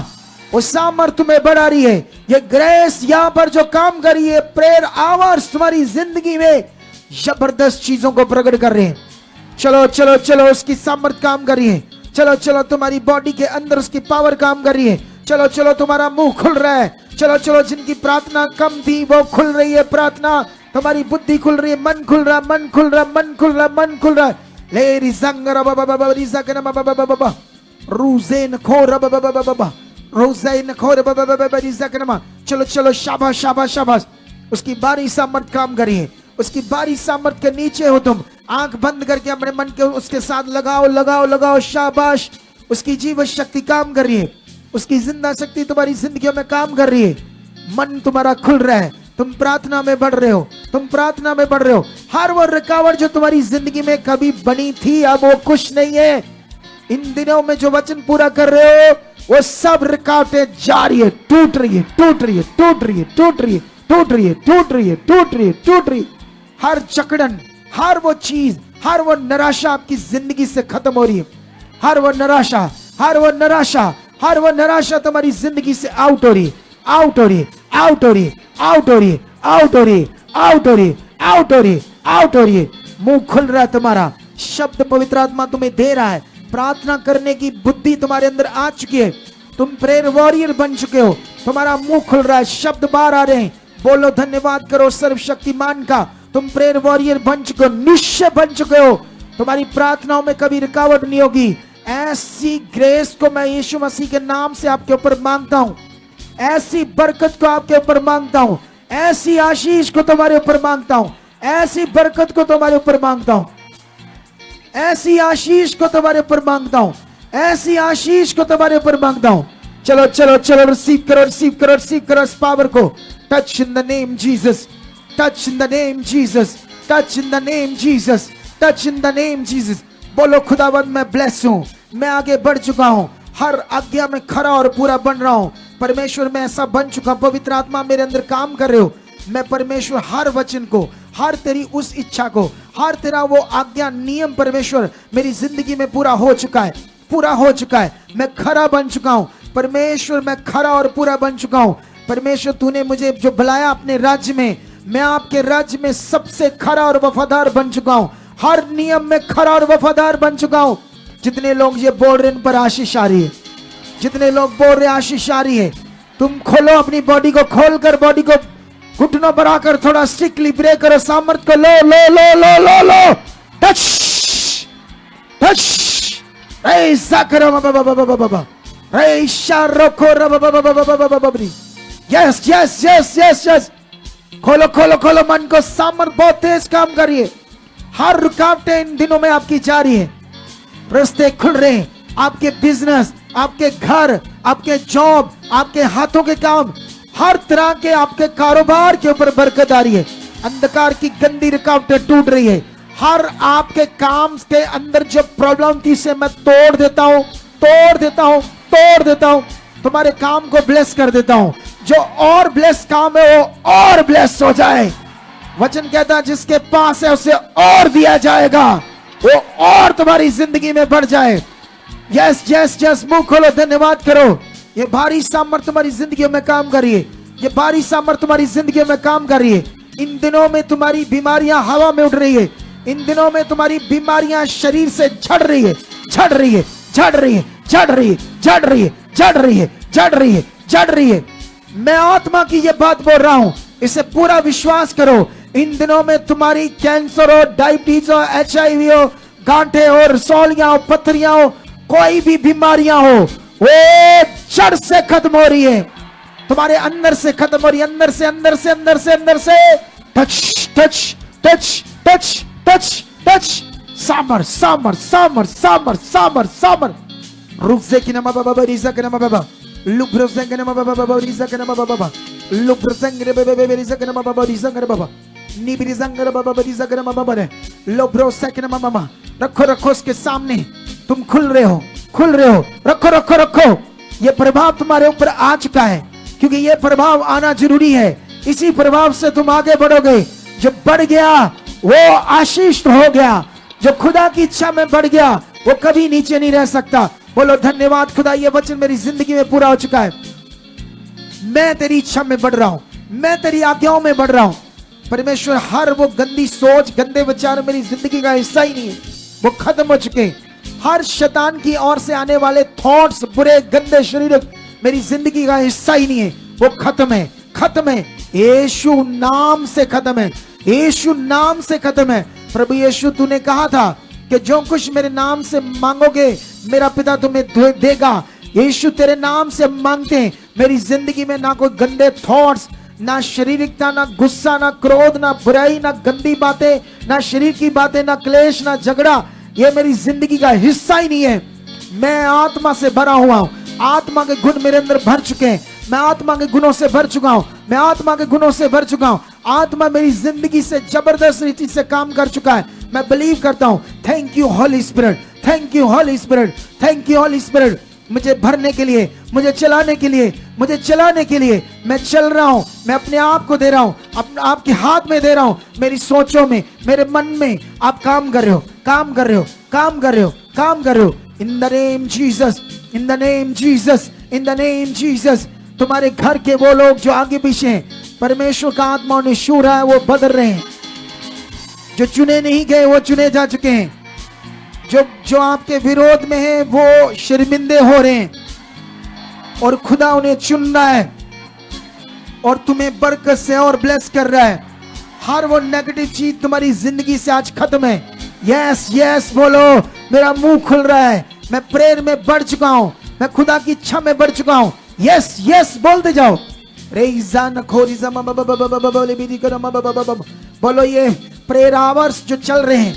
वो सामर्थ तुम्हें बढ़ा रही है। ये ग्रेस यहाँ पर जो काम कर रही है, प्रेयर आवर्स तुम्हारी जिंदगी में जबरदस्त चीजों को प्रकट कर रहे हैं। चलो चलो चलो, उसकी सामर्थ काम कर रही है। चलो चलो, तुम्हारी बॉडी के अंदर उसकी पावर काम कर रही है। चलो चलो, तुम्हारा मुंह खुल रहा है। चलो चलो, जिनकी प्रार्थना कम थी वो खुल रही है प्रार्थना। तुम्हारी बुद्धि खुल रही है, मन खुल रहा, मन खुल रहा, मन खुल रहा, मन खुल रहा। ले रिजंगर बाबा बाबा रिजंगर बाबा बाबा बाबा रूजेन खोर बाबा बाबा बाबा रोज़ैन खोर बाबा बाबा रिजंगर। चलो चलो, शाबाश शाबाश शाबाश। उसकी बारी सामर्थ काम कर रही है। उसकी बारी सामर्थ के नीचे हो तुम। आंख बंद करके अपने मन के उसके साथ लगाओ लगाओ लगाओ। शाबाश। उसकी जीवन शक्ति काम कर रही है। उसकी जिंदा शक्ति तुम्हारी जिंदगियों में काम कर रही है। मन तुम्हारा खुल रहा है। तुम प्रार्थना में बढ़ रहे हो। तुम प्रार्थना में बढ़ रहे हो। हर वो रुकावट जो तुम्हारी जिंदगी में कभी बनी थी अब वो कुछ नहीं है। इन दिनों में जो वचन पूरा कर रहे हो वो सब रुकावटें जा रही है, टूट रही है, टूट रही है, टूट रही है, टूट रही है, टूट रही है, टूट रही है, टूट रही है, टूट रही है। हर जकड़न, हर वो चीज, हर वो निराशा आपकी जिंदगी से खत्म हो रही है। हर वो निराशा, हर वो निराशा, हर वो निराशा तुम्हारी जिंदगी से आउट हो रही है, आउट हो रही है, आउट हो रही है, आउट हो रही है, आउट हो रही है, आउट हो रही है, आउट हो रही है, आउट हो रही है। मुंह खुल रहा है तुम्हारा। शब्द पवित्र आत्मा तुम्हें दे रहा है। प्रार्थना करने की बुद्धि तुम्हारे अंदर आ चुकी है। तुम प्रेयर वॉरियर बन चुके हो। तुम्हारा मुंह खुल रहा है, शब्द बाहर आ रहे हैं। बोलो धन्यवाद करो सर्वशक्तिमान का। तुम प्रेयर वॉरियर बन चुके हो, निश्चय बन चुके हो। तुम्हारी प्रार्थनाओं में कभी रुकावट नहीं होगी। ऐसी ग्रेस को मैं यीशु मसीह के नाम से आपके ऊपर मांगता हूं। ऐसी बरकत को आपके ऊपर मांगता हूं। ऐसी आशीष को तुम्हारे ऊपर मांगता हूं। ऐसी बरकत को तुम्हारे ऊपर मांगता हूं। ऐसी आशीष को तुम्हारे ऊपर मांगता हूं। ऐसी आशीष को तुम्हारे ऊपर मांगता हूं। चलो चलो चलो, रिसीव करो, रिसीव करो, रिसीव करो इस पावर को। Touch in the name Jesus, touch in the name Jesus, touch in the name Jesus, touch in the name Jesus. बोलो खुदावंद मैं ब्लेस हूं। मैं आगे बढ़ चुका हूं। हर आज्ञा में खरा और पूरा बन रहा हूं। परमेश्वर मैं ऐसा बन चुका हूं। पवित्र आत्मा मेरे अंदर काम कर रहे हो। मैं परमेश्वर हर वचन को, हर तेरी उस इच्छा को, हर तेरा वो आज्ञा नियम परमेश्वर मेरी जिंदगी में पूरा हो चुका है, पूरा हो चुका है। मैं खरा बन चुका हूं परमेश्वर। मैं खरा और पूरा बन चुका हूं परमेश्वर। तूने मुझे जो बुलाया अपने राज्य में, मैं आपके राज्य में सबसे खरा और वफादार बन चुका हूं। हर नियम में खरा और वफादार बन चुका हूं। जितने लोग ये बोल रहे हैं, इन पर आशीष आ रही है। जितने लोग बोल रहे हैं आशीष आ रही है। तुम खोलो अपनी बॉडी को, खोलकर बॉडी को घुटनों पर आकर थोड़ा स्ट्रिक्टली प्रे करो। सामर्थ को लो लो लो लो लो लो। Touch touch. ऐसा करो बाबा बाबा बाबा बाबा। ऐसा रखो बाबा बाबा बाबा बाबा बाबा। Yes yes yes yes yes. खोलो खोलो खोलो मन को। सामर्थ बहुत तेज काम करिए। हर रुकावटें इन दिनों में आपकी जा रही है। रास्ते खुल रहे हैं। आपके बिजनेस, आपके घर, आपके जॉब, आपके हाथों के काम, हर तरह के आपके कारोबार के ऊपर बरकत आ रही है। अंधकार की गंदी रुकावटें टूट रही है। हर आपके काम के अंदर जो प्रॉब्लम थी से मैं तोड़ देता हूं, तोड़ देता हूं, तोड़ देता हूं। तुम्हारे काम को ब्लेस कर देता हूं। जो और ब्लेस काम है वो और ब्लेस हो जाए। वचन कहता है जिसके पास है उसे और दिया जाएगा। वो और तुम्हारी जिंदगी में बढ़ जाए। यस यस यस, मुंह खोलो, धन्यवाद करो। ये भारी सामर्थ तुम्हारी जिंदगी में काम कर रही है। ये भारी सामर्थ तुम्हारी जिंदगी में काम कर रही है। इन दिनों में तुम्हारी बीमारियां हवा में उड़ रही है। इन दिनों में तुम्हारी बीमारियां शरीर से झड़ रही है, झड़ रही है, झड़ रही है, झड़ रही है, झड़ रही है, झड़ रही है, झड़ रही है, झड़ रही है। मैं आत्मा की ये बात बोल रहा हूं, इसे पूरा विश्वास करो। इन दिनों में तुम्हारी कैंसर हो, डायबिटीज हो, HIV हो, गांठे हो, रसौलियां हो, पथरियां हो, कोई भी बीमारियां हो, वो जड़ से खत्म हो रही है। तुम्हारे अंदर से खत्म हो रही है, अंदर से, अंदर से, अंदर से, अंदर से। Touch touch touch touch touch touch. सामर सामर सामर सामर सामर सामर। रुसे की नमा बाबा रिजा के नमा बाबा। लुब्रो संग नमा बाबा रिजा के नमा बाबा। लुब्रो संग रे बाबा रिजा के नमा बाबा रिजा के बाबा। निबरी संग रे बाबा रिजा के नमा बाबा ने। लुब्रो संग नमा मामा। रखो रखो उसके सामने, तुम खुल रहे हो, खुल रहे हो। रखो रखो रखो। ये प्रभाव तुम्हारे ऊपर आ चुका है, क्योंकि ये प्रभाव आना जरूरी है। इसी प्रभाव से तुम आगे बढ़ोगे। जो बढ़ गया वो आशीष हो गया। जो खुदा की इच्छा में बढ़ गया वो कभी नीचे नहीं रह सकता। बोलो धन्यवाद खुदा, ये वचन मेरी जिंदगी में पूरा हो चुका है। मैं तेरी इच्छा में बढ़ रहा हूं, मैं तेरी आज्ञाओं में बढ़ रहा हूं। परमेश्वर, हर वो गंदी सोच, गंदे विचार मेरी जिंदगी का हिस्सा ही नहीं है, वो खत्म हो चुके हैं। हर शैतान की ओर से आने वाले थॉट्स, बुरे गंदे शरीर मेरी जिंदगी का हिस्सा ही नहीं है, वो खत्म है, खत्म है। यीशु नाम से खत्म है, यीशु नाम से खत्म है। प्रभु यीशु, तूने कहा था कि जो कुछ मेरे नाम से मांगोगे मेरा पिता तुम्हें देगा। यीशु, तेरे नाम से मांगते हैं। मेरी जिंदगी में ना कोई गंदे थॉट्स, ना शारीरिकता, ना गुस्सा, ना क्रोध, ना बुराई, ना गंदी बातें, ना शरीर की बातें, ना क्लेश, ना झगड़ा, ये मेरी जिंदगी का हिस्सा ही नहीं है। मैं आत्मा से भरा हुआ हूं, आत्मा के गुण मेरे अंदर भर चुके हैं। मैं आत्मा के गुणों से भर चुका हूं, मैं आत्मा के गुणों से भर चुका हूं। आत्मा मेरी जिंदगी से जबरदस्त रीति से काम कर चुका है। मैं बिलीव करता हूं। Thank you Holy Spirit, thank you Holy Spirit, thank you Holy Spirit. मुझे भरने के लिए, मुझे चलाने के लिए, मुझे चलाने के लिए मैं चल रहा हूं। मैं अपने आप को दे रहा हूं, अपने आप के हाथ में दे रहा हूं। मेरी सोचों में, मेरे मन में आप काम कर रहे हो, काम कर रहे हो, काम कर रहे हो, काम कर रहे हो। In the name Jesus, in the name Jesus, in the name Jesus. तुम्हारे घर के वो लोग जो आगे पीछे हैं, परमेश्वर का आत्मा उन्हें छू रहा है, वो बदल रहे हैं। जो चुने नहीं गए वो चुने जा चुके हैं। जो आपके विरोध में है वो शर्मिंदे हो रहे हैं, और खुदा उन्हें चुन रहा है और तुम्हें बरकत से और ब्लेस कर रहा है। हर वो नेगेटिव चीज तुम्हारी जिंदगी से आज खत्म है। यस यस बोलो, मेरा मुंह खुल रहा है। मैं प्रेयर में बढ़ चुका हूं, मैं खुदा की इच्छा में बढ़ चुका हूं। यस यस बोलते जाओ। बोलो, ये प्रेयर आवर्स जो चल रहे हैं,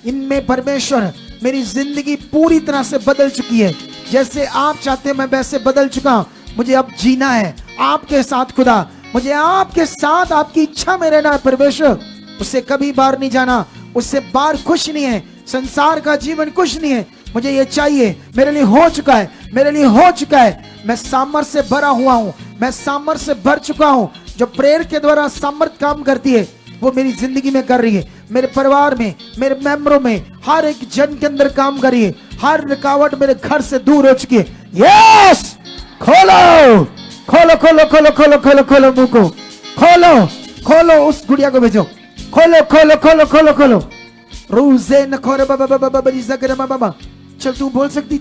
इनमें परमेश्वर मेरी जिंदगी पूरी तरह से बदल चुकी है। जैसे आप चाहते हैं मैं वैसे बदल चुका हूं। मुझे अब जीना है आपके साथ खुदा, मुझे आपके साथ आपकी इच्छा में रहना है परमेश्वर। उससे कभी बाहर नहीं जाना, उससे बाहर कुछ नहीं है। संसार का जीवन कुछ नहीं है, मुझे ये चाहिए। मेरे लिए हो चुका है, मेरे लिए हो चुका है। मैं सामर्थ्य से भरा हुआ हूं, मैं सामर्थ्य से भर चुका हूं। जो प्रेयर के द्वारा सामर्थ्य काम करती है वो मेरी जिंदगी में कर रही है, मेरे परिवार में, मेरे मेंबरों में, हर एक जन के अंदर काम कर रही है। हर रुकावट मेरे घर से दूर हो चुकी है। यस, खोलो खोलो खोलो खोलो खोलो खोलो खोलो मुंह को खोलो, खोलो उस गुड़िया को भेजो। खोलो खोलो खोलो खोलो खोलो। रूजे न खोरे बाबा बाबा बाबा रिजा करे बाबा। चल तू बोल सकती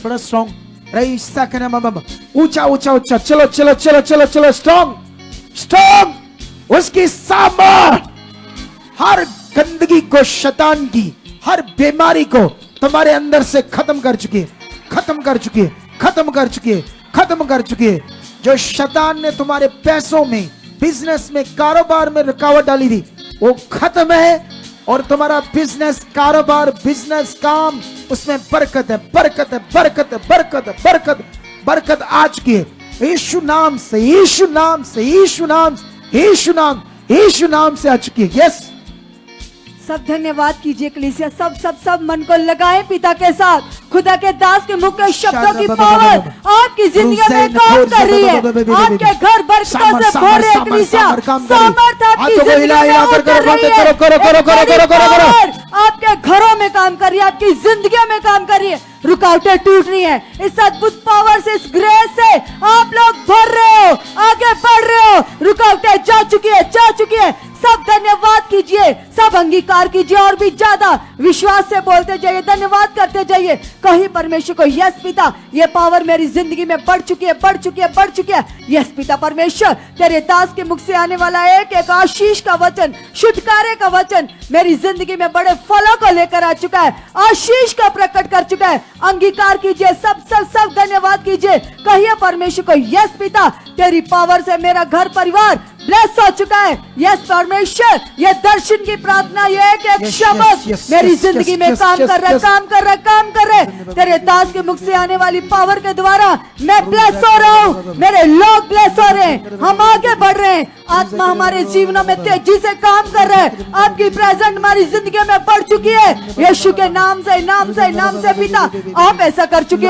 थोड़ा स्ट्रॉन्ग। रईसा करे बाबा, ऊंचा ऊंचा ऊंचा। चलो चलो चलो चलो चलो, स्ट्रॉन्ग स्ट्रॉन्ग। उसकी सामर्थ हर गंदगी को, शैतान की हर बीमारी को तुम्हारे अंदर से खत्म कर चुकी है, खत्म कर चुकी है, खत्म कर चुकी है, खत्म कर चुकी है। जो शैतान ने तुम्हारे पैसों में, बिजनेस में, कारोबार में रुकावट डाली थी वो खत्म है, और तुम्हारा बिजनेस, कारोबार, बिजनेस, काम, उसमें बरकत है, बरकत है, बरकत है, बरकत है, बरकत, बरकत आ चुकी है। यीशु नाम से, यीशु नाम से, यीशु नाम, यीशु नाम, यीशु नाम से आ चुकी है। यस, सब धन्यवाद कीजिए कलीसिया। सब सब सब मन को लगाएं पिता के साथ। खुदा के दास के मुख के शब्दों की पावर आपकी जिंदगी में काम कर रही है। आपके घर बरकतों से भर रहे कलीसिया। सामर्थ आपकी जिंदगी में काम कर रही है। आपके आपके घरों में काम कर रही है, आपकी जिंदगी में काम कर रही है। रुकावटें टूट रही हैं। इस अद्भुत पावर से, इस ग्रेस से आप लोग भर रहे हो, आगे बढ़ रहे हो। रुकावटें जा चुकी है। सब धन्यवाद कीजिए, सब अंगीकार कीजिए और भी ज्यादा विश्वास से बोलते जाइए, धन्यवाद करते जाइए। कहीं परमेश्वर को, यस पिता, ये पावर मेरी जिंदगी में बढ़ चुकी है। यस पिता परमेश्वर, तेरे दास के मुख से आने वाला एक आशीष का वचन, छुटकारे का वचन मेरी जिंदगी में बड़े फलों को लेकर आ चुका है, आशीष का प्रकट कर चुका है। अंगीकार कीजिए, सब धन्यवाद कीजिए। कहिए परमेश्वर को, यस पिता, तेरी पावर से मेरा घर परिवार ब्लेस हो चुका है। यस परमेश्वर, ये दर्शन की प्रार्थना, ये एक शब्द मेरी जिंदगी में काम कर रहा है। तेरे दास के मुख से आने वाली पावर के द्वारा मैं ब्लेस हो रहा हूँ, मेरे लोग ब्लेस हो रहे हैं, हम आगे बढ़ रहे हैं। आत्मा हमारे जीवनों में तेजी से काम कर रहा है। आपकी प्रेजेंट हमारी जिंदगी में बढ़ चुकी है। यीशु के नाम से पिता, आप ऐसा कर चुके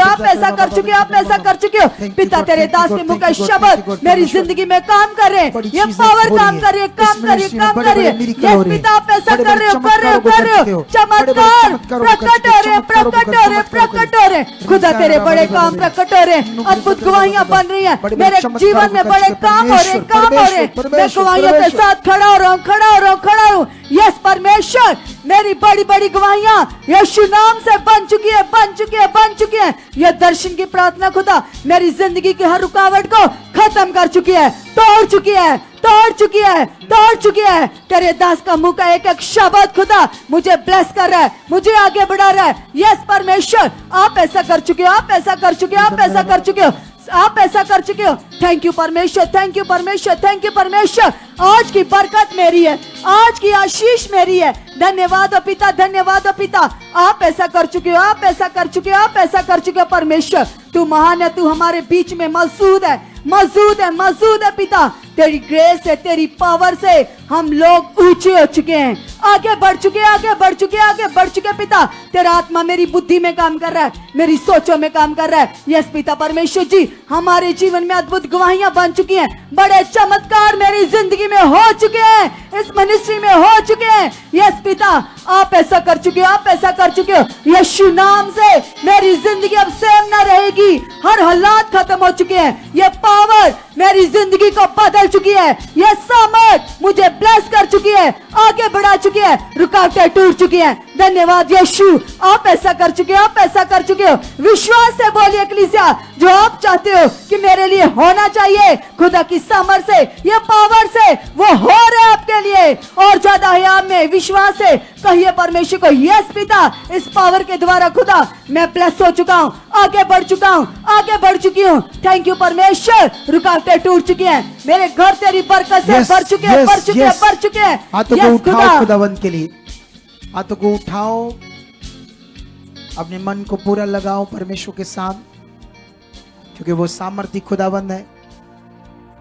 हो। पिता, तेरे दास के मुख का शब्द मेरी जिंदगी में काम कर रहे हैं। ये पावर काम कर रही है। यस पिता, आप ऐसा कर रहे हो। चमत्कार प्रकट हो रहे। खुदा, तेरे बड़े काम प्रकट हो रहे हैं। अद्भुत गवाहियां बन रही हैं मेरे जीवन में। बड़े काम हो रहे। मैं गवाहियों के साथ खड़ा हो रहा हूँ। यस परमेश्वर, मेरी बड़ी गवाहियां यीशु नाम से बन चुकी है। यह दर्शन की प्रार्थना खुदा मेरी जिंदगी की हर रुकावट को खत्म कर चुकी है, तोड़ चुकी है। तेरे दास का मुंह का एक शब्द खुदा मुझे ब्लेस कर रहा है, मुझे आगे बढ़ा रहा है। यस परमेश्वर, आप ऐसा कर चुके हो। थैंक यू परमेश्वर। आज की बरकत मेरी है, आज की आशीष मेरी है। धन्यवाद हो पिता, आप ऐसा कर चुके हो परमेश्वर। तू महान है, तू हमारे बीच में मौजूद है पिता। तेरी ग्रेस से, तेरी पावर से हम लोग ऊंचे हो चुके हैं, आगे बढ़ चुके पिता। तेरा आत्मा मेरी बुद्धि में काम कर रहा है, मेरी सोचों में काम कर रहा है। यस पिता परमेश्वर जी, हमारे जीवन में अद्भुत गवाहियां बन चुकी हैं। बड़े चमत्कार मेरी जिंदगी में हो चुके हैं, इस मिनिस्ट्री में हो चुके हैं। यस पिता, आप ऐसा कर चुके हो। यीशु नाम से मेरी जिंदगी अब सेम ना रहेगी। हर हालात खत्म हो चुके हैं। ये पावर मेरी जिंदगी को बदल चुकी है। ये सामर्थ मुझे ब्लेस कर चुकी है, आगे बढ़ा चुकी है, रुकावटें टूट चुकी हैं। धन्यवाद यीशु, आप ऐसा कर चुके हो। विश्वास से बोलिए कलीसिया, जो आप चाहते हो कि मेरे लिए होना चाहिए, खुदा की सामर्थ से, ये पावर से वो हो रहा है आपके लिए। और ज्यादा है में विश्वास से कहिए परमेश्वर को, यस पिता, इस पावर के द्वारा खुदा मैं ब्लेस हो चुका हूँ, आगे बढ़ चुकी हूँ। थैंक यू परमेश्वर, रुकावटें टूट चुकी हैं। मेरे घर तेरी बरकत से भर चुके हैं। हाथों को उठाओ खुदावंद के लिए, हाथों को उठाओ, अपने मन को पूरा लगाओ परमेश्वर के साथ, क्योंकि वो सामर्थी खुदावंद है।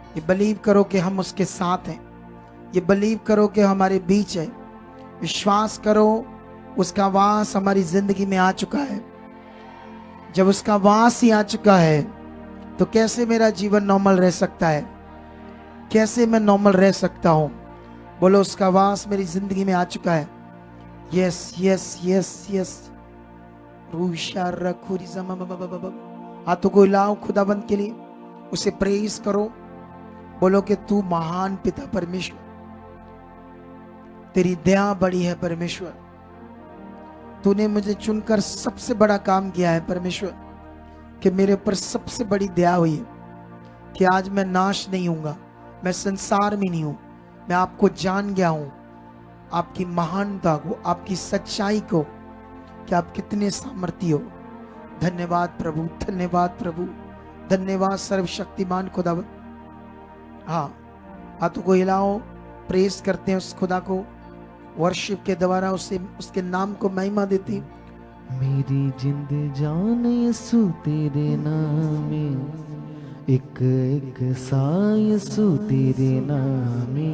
ये बिलीव करो कि हम उसके साथ हैं, ये बिलीव करो कि हमारे बीच है, विश्वास करो उसका वास हमारी जिंदगी में आ चुका है। जब उसका वास ही आ चुका है तो कैसे मेरा जीवन नॉर्मल रह सकता है, कैसे मैं नॉर्मल रह सकता हूं? बोलो, उसका वास मेरी जिंदगी में आ चुका है। यस। हाथों को हिलाओ खुदाबंद के लिए, उसे प्रेज करो। बोलो कि तू महान पिता परमेश्वर, तेरी दया बड़ी है परमेश्वर। तूने मुझे चुनकर सबसे बड़ा काम किया है परमेश्वर, कि मेरे ऊपर सबसे बड़ी दया हुई है कि आज मैं नाश नहीं हूंगा, मैं संसार में नहीं हूं, मैं आपको जान गया हूं, आपकी महानता को, आपकी सच्चाई को, कि आप कितने सामर्थी हो। धन्यवाद प्रभु, धन्यवाद सर्वशक्तिमान खुदावंद। हाँ, हाथों को हिलाओ, प्रेज करते हैं उस खुदा को, वर्शिप के द्वारा उसके नाम को महिमा देते हैं। मेरी जिंद जान यीशु तेरे नामे, एक एक सा यीशु तेरे नामे।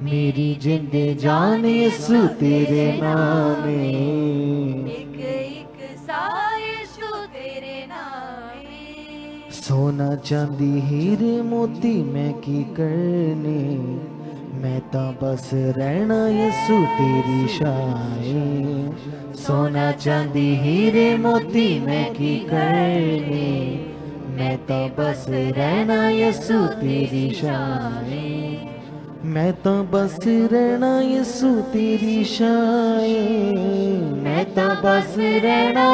मेरी जिंद जान यीशु तेरे नामे, एक एक सा यीशु तेरे नामे। सोना चांदी हीरे मोती मैं की करने, मैं तो बस रहना यसू तेरी शाए, सोना चांदी हीरे मोती मैं की करने, मैं तो बस रहना यसू तेरी शाए, मैं तो बस रहना यसू तेरी शाए, मैं तो बस रहना,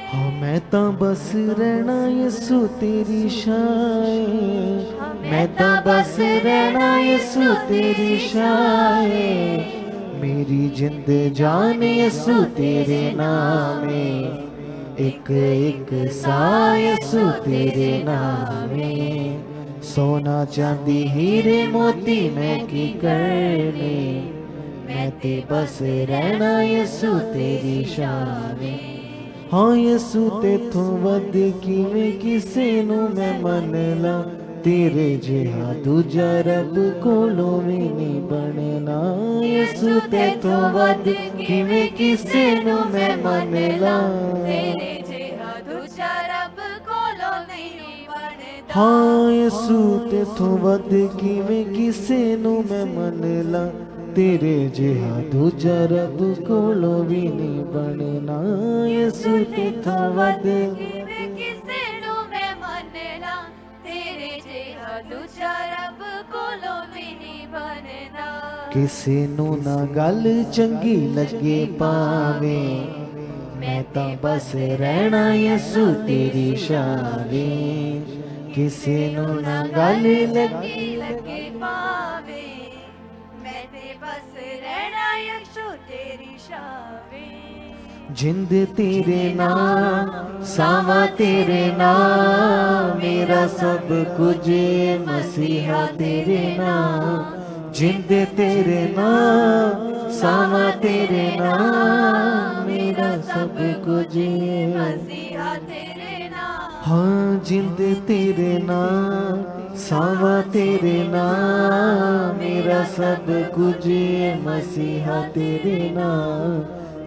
हाँ मैं तो बस रहना यसू तेरी शाए, मैं तो बस रहना यसू तेरी शाए, मेरी जिंद जान यसू तेरे नामे, एक एक सा यसू तेरे नामे, सोना चांदी हीरे मोती मैं की करने, मैं ते बस रहना यसू तेरी शाने, हाँ यसू तेथों वध किवें किसे नू मैं मन ला, तेरे जिहा दूजा रब कोलों भी नहीं बनना, यसू तेथों वध किवें किसे नू मैं मन ला, तेरे जिहा दूजा रब कोलों नहीं बनदा, हाँ यसू तेथों वध किवें किसे नू मैं मन ला, तेरे जिहा दूजा रब कोलों भी नहीं बनना, यसू तेथों वध किसे नू मैं मनना, तेरे जिहा दूजा रब कोलों भी नहीं बनदा, किसे नू ना गल चंगी लगे पावे, मैं तो बस रहना यसू तेरी शावे, किसे नू ना गल लगी लगे पावे, मैं ते बस रहना यीशु तेरी शावे, जिंद तेरे नाम सावा तेरे नाम, मेरा सब कुछ मसीहा तेरे नाम, जिंद तेरे नाम सावा तेरे नाम, मेरा सब कुछ मसीहा तेरे नाम, हाँ जिंद तेरे नाम सावा तेरे नाम, मेरा सब कुछ मसीहा तेरे नाम,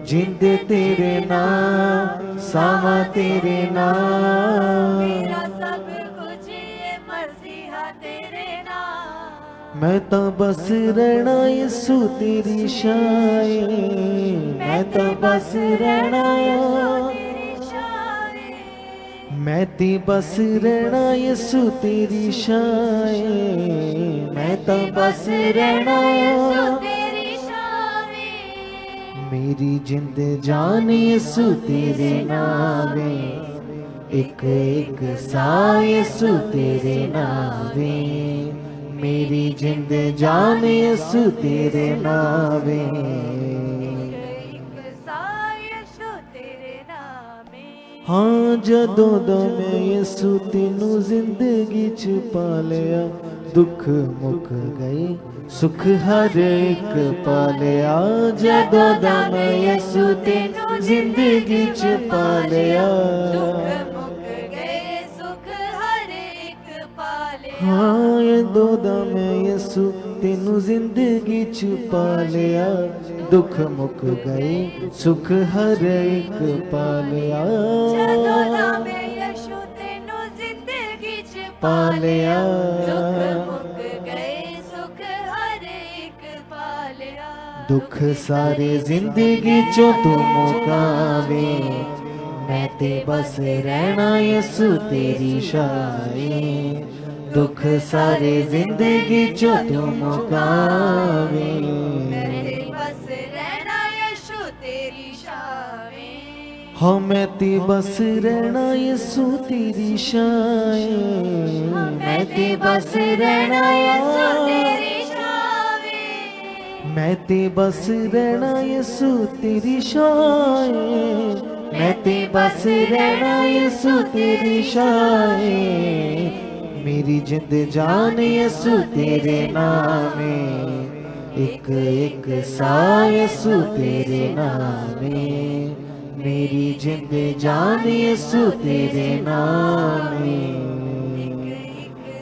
जिंद तेरे नाम सावा तेरे नाम, मेरा सब कुछ मसीहा तेरे नाम, मैं तो बस रहना यसू तेरी शाए, मैं तो बस रहना, तेरी शावे, मैं ते बस रहना यसू तेरी शाए, मैं तो बस रहना, तेरी शावे, मेरी जिंद जान यसू तेरे नावे, एक एक सा यसू तेरे नावे, मेरी जिंद जान यसू तेरे नावे, एक सा यीशु तेरे नामे, हाँ जदों दा मैं यसू तेनू जिंदगी च पा लिया, दुख मुक गए सुख हर एक पा लिया, जदों दा मैं यसू तेनू जिंदगी च पा लिया, मुक गए सुख हर एक पाले, हाँ जदों दा मैं यसू तेनू जिंदगी च पा लिया, दुख मुक गए सुख हर एक पा लिया, जदों दा मैं यीशु तेनू जिंदगी च पा लिया, दुख मुक गए सुख हर एक पालिया, दुख सारे जिंदगी चो तू मुकावे, मैं ते बस रहना यसू तेरी शाए, दुख सारे जिंदगी चो तू मुकावे, मेरे बस रहना यीशु तेरी शावे, हाँ मैं ते बस रहना यसू तेरी शाए, मैं ते बस रहना यीशु तेरी शावे, मैं ते बस रहना यसू तेरी शाए, मैं ते बस रहना यसू तेरी शाए, मेरी जिंद जान यसू तेरे नामे, एक एक सा यसू तेरे नामे, मेरी जिंद जान यसू तेरे नामे,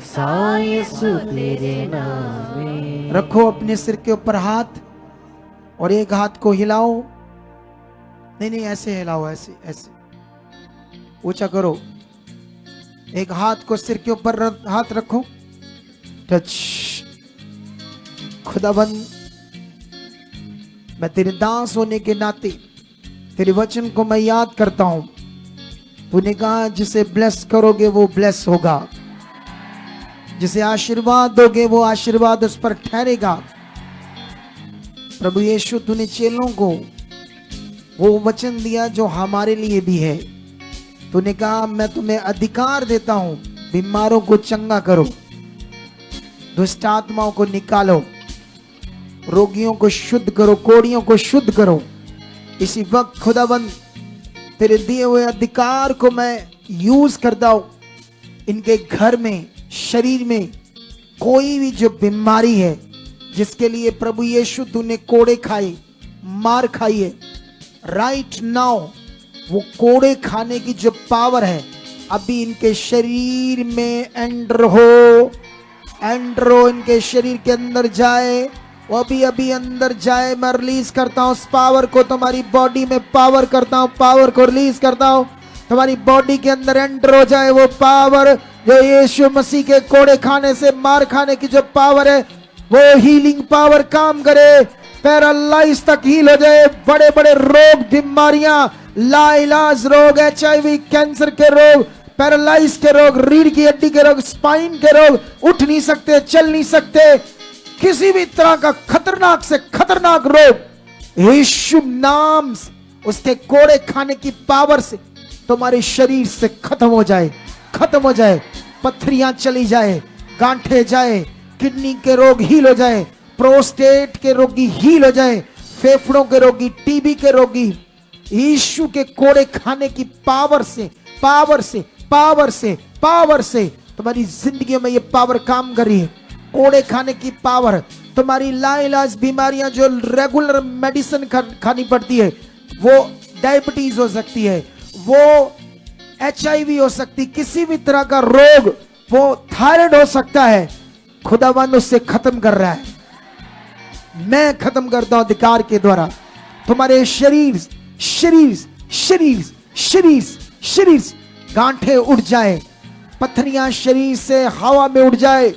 सा यसू तेरे नामे। रखो अपने सिर के ऊपर हाथ और एक हाथ को हिलाओ, नहीं नहीं ऐसे हिलाओ, ऐसे ऐसे ऊंचा करो, एक हाथ को सिर के ऊपर हाथ रखो टच। खुदाबंद, मैं तेरे दास होने के नाते तेरे वचन को मैं याद करता हूं। तूने कहा जिसे ब्लेस करोगे वो ब्लेस होगा, जिसे आशीर्वाद दोगे वो आशीर्वाद उस पर ठहरेगा। प्रभु यीशु, तूने चेलों को वो वचन दिया जो हमारे लिए भी है। तूने कहा मैं तुम्हें अधिकार देता हूं, बीमारों को चंगा करो, दुष्ट आत्माओं को निकालो, रोगियों को शुद्ध करो, कोढ़ियों को शुद्ध करो। इसी वक्त खुदाबंद, तेरे दिए हुए अधिकार को मैं यूज करता हूं। इनके घर में, शरीर में कोई भी जो बीमारी है, जिसके लिए प्रभु यीशु तूने कोड़े खाए, मार खाई है, राइट नाउ वो कोड़े खाने की जो पावर है अभी इनके शरीर में एंटर हो, इनके शरीर के अंदर जाए, वो अभी अंदर जाए। मैं रिलीज करता हूं उस पावर को, तुम्हारी बॉडी में पावर करता हूं, पावर को रिलीज करता हूं। तुम्हारी बॉडी के अंदर एंटर हो जाए वो पावर जो यीशु मसीह के कोड़े खाने से, मार खाने की जो पावर है, वो हीलिंग पावर काम करे, पैरालाइज तक हील हो जाए। बड़े बड़े रोग, बीमारियां, लाइलाज रोग, HIV, कैंसर के रोग, पैरालाइज के रोग, रीढ़ की हड्डी के रोग, स्पाइन के रोग, उठ नहीं सकते, चल नहीं सकते, किसी भी तरह का खतरनाक से खतरनाक रोग यीशु नाम से, उसके कोड़े खाने की पावर से तुम्हारे शरीर से खत्म हो जाए, खत्म हो जाए। पत्थरियां चली जाए, गांठे जाए, किडनी के रोग हील हो जाए, प्रोस्टेट के रोगी हील हो जाए, फेफड़ों के रोगी, टीबी के रोगी यीशु के कोड़े खाने की पावर से, पावर से, पावर से, पावर से तुम्हारी जिंदगी में ये पावर काम कर रही है। कोड़े खाने की पावर, तुम्हारी लाइलाज बीमारियां जो रेगुलर मेडिसिन खानी पड़ती है, वो डायबिटीज हो सकती है, वो HIV हो सकती, किसी भी तरह का रोग, वो थायराइड हो सकता है, खुदावंद उससे खत्म कर रहा है। मैं खत्म करता हूं अधिकार के द्वारा। तुम्हारे शरीर शरीर शरीर शरीर शरीर गांठे उठ जाए, पत्थरियां शरीर से हवा में उड़ जाए,